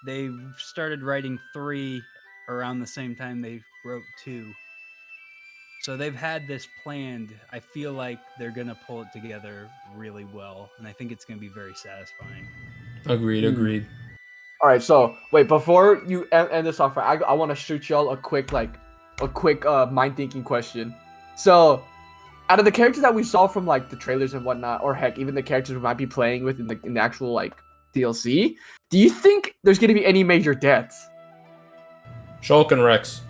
they started writing 3 around the same time they wrote 2. So they've had this planned. I feel like they're going to pull it together really well, and I think it's going to be very satisfying. Agreed. All right, so wait, before you end this off, I want to shoot y'all a quick mind-thinking question. So, out of the characters that we saw from like the trailers and whatnot, or heck, even the characters we might be playing with in the actual like DLC, do you think there's gonna be any major deaths? Shulk and Rex.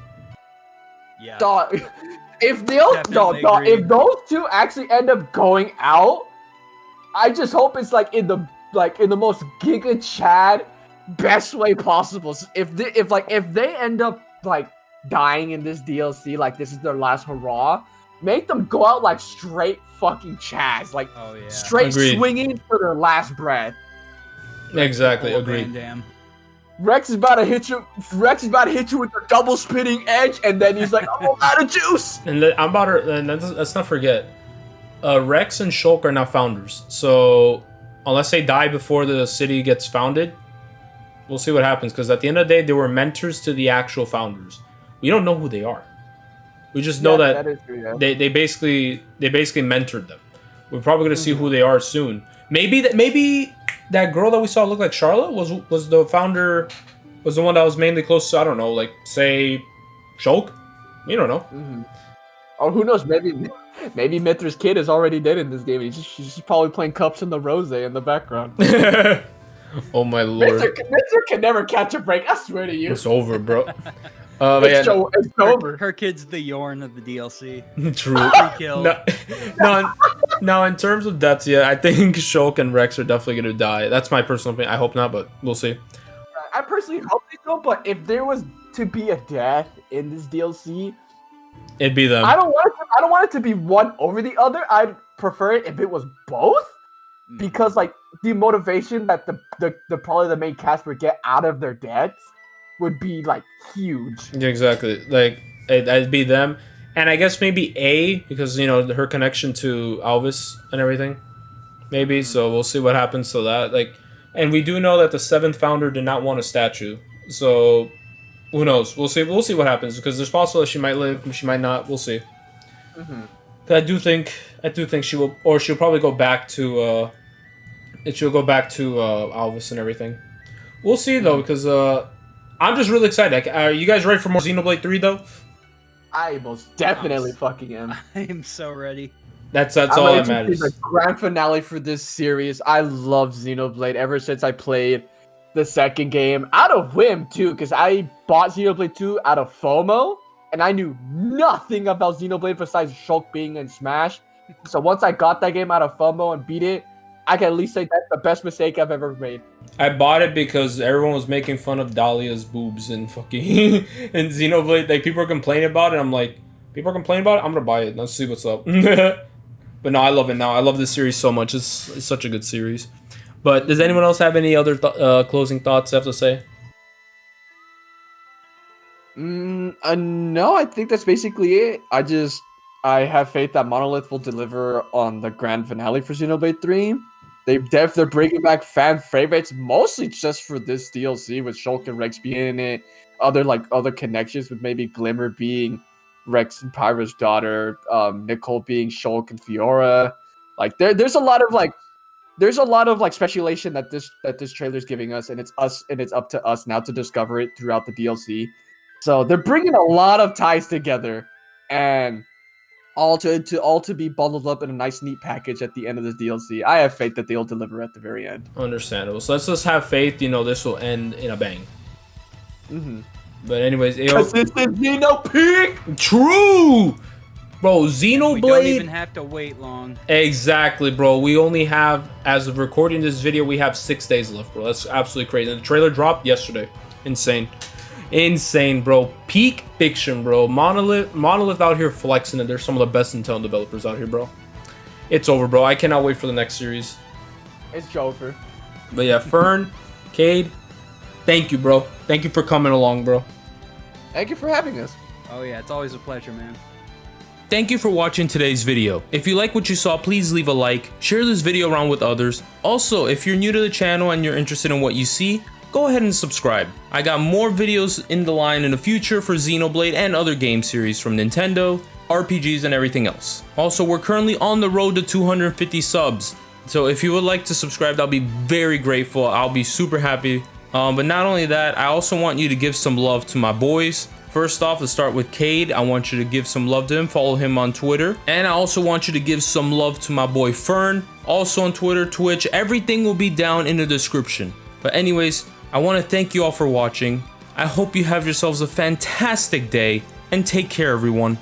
Yeah. Dog, if those 2 actually end up going out, I just hope it's like in the most Giga Chad best way possible. So if they end up like dying in this DLC, like this is their last hurrah, make them go out like straight fucking Chaz, like straight swinging for their last breath. Exactly, agreed. Rex is about to hit you with a double spinning edge, and then he's like, "I'm out of juice." And let's not forget, Rex and Shulk are now founders. So unless they die before the city gets founded, we'll see what happens. Because at the end of the day, they were mentors to the actual founders. We don't know who they are. We just know that is true, yeah. they basically mentored them. We're probably gonna see who they are soon. Maybe that girl that we saw look like Charlotte was the founder, was the one that was mainly close to, I don't know, like say Shulk. You don't know. Mm-hmm. Or who knows? Maybe Mithra's kid is already dead in this game. She's just probably playing Cups in the Rose in the background. Oh my lord! Mithra can never catch a break. I swear to you. It's over, bro. It's over. Her kid's the Yorn of the DLC. True. No, in terms of deaths, yeah, I think Shulk and Rex are definitely going to die. That's my personal opinion. I hope not, but we'll see. I personally hope they don't, but if there was to be a death in this DLC, it'd be them. I don't want it to be one over the other. I'd prefer it if it was both, because like the motivation that the probably the main cast would get out of their deaths would be like huge. Yeah, exactly. Like it'd be them, and I guess maybe A, because you know her connection to Alvis and everything. Maybe so. We'll see what happens to that. Like, and we do know that the 7th founder did not want a statue. So who knows? We'll see. We'll see what happens, because there's possible that she might live, she might not. We'll see. Mm-hmm. I do think she will, or she'll probably go back to. She'll go back to Alvis and everything. We'll see though, because I'm just really excited. Like, are you guys ready for more Xenoblade 3 though? I most definitely fucking am. I am so ready. That's all that matters. The grand finale for this series. I love Xenoblade ever since I played the second game out of whim too, because I bought Xenoblade 2 out of FOMO, and I knew nothing about Xenoblade besides Shulk being in Smash. So once I got that game out of FOMO and beat it, I can at least say that's the best mistake I've ever made. I bought it because everyone was making fun of Dahlia's boobs and fucking and Xenoblade. Like people are complaining about it. I'm like, people are complaining about it. I'm gonna buy it. Let's see what's up. But no, I love it now. I love this series so much. It's such a good series. But does anyone else have any other closing thoughts they have to say? No, I think that's basically it. I have faith that Monolith will deliver on the grand finale for Xenoblade 3. They're bringing back fan favorites, mostly just for this DLC with Shulk and Rex being in it. Other connections with maybe Glimmer being Rex and Pyra's daughter, Nicole being Shulk and Fiora. Like there's a lot of speculation that this trailer's giving us, and it's up to us now to discover it throughout the DLC. So they're bringing a lot of ties together, and all to be bundled up in a nice, neat package at the end of this DLC. I have faith that they'll deliver at the very end. Understandable. So let's just have faith. This will end in a bang. But anyways, because this is Xeno peak. True, bro. Xenoblade. We don't even have to wait long. Exactly, bro. We only have, as of recording this video, we have 6 days left, bro. That's absolutely crazy. And the trailer dropped yesterday. Insane, bro. Peak fiction, bro. Monolith out here flexing it. They're some of the best Nintendo developers out here, bro. It's over, bro. I cannot wait for the next series. It's over. But yeah, Fern, Cade, thank you, bro. Thank you for coming along, bro. Thank you for having us. Oh yeah, it's always a pleasure, man. Thank you for watching today's video. If you like what you saw, please leave a like, share this video around with others. Also, if you're new to the channel and you're interested in what you see, go ahead and subscribe. I got more videos in the line in the future for Xenoblade and other game series from Nintendo, RPGs, and everything else. Also, we're currently on the road to 250 subs. So if you would like to subscribe, I'll be very grateful. I'll be super happy. But not only that, I also want you to give some love to my boys. First off, let's start with Cade. I want you to give some love to him. Follow him on Twitter. And I also want you to give some love to my boy Fern. Also on Twitter, Twitch. Everything will be down in the description. But anyways, I want to thank you all for watching. I hope you have yourselves a fantastic day. And take care, everyone.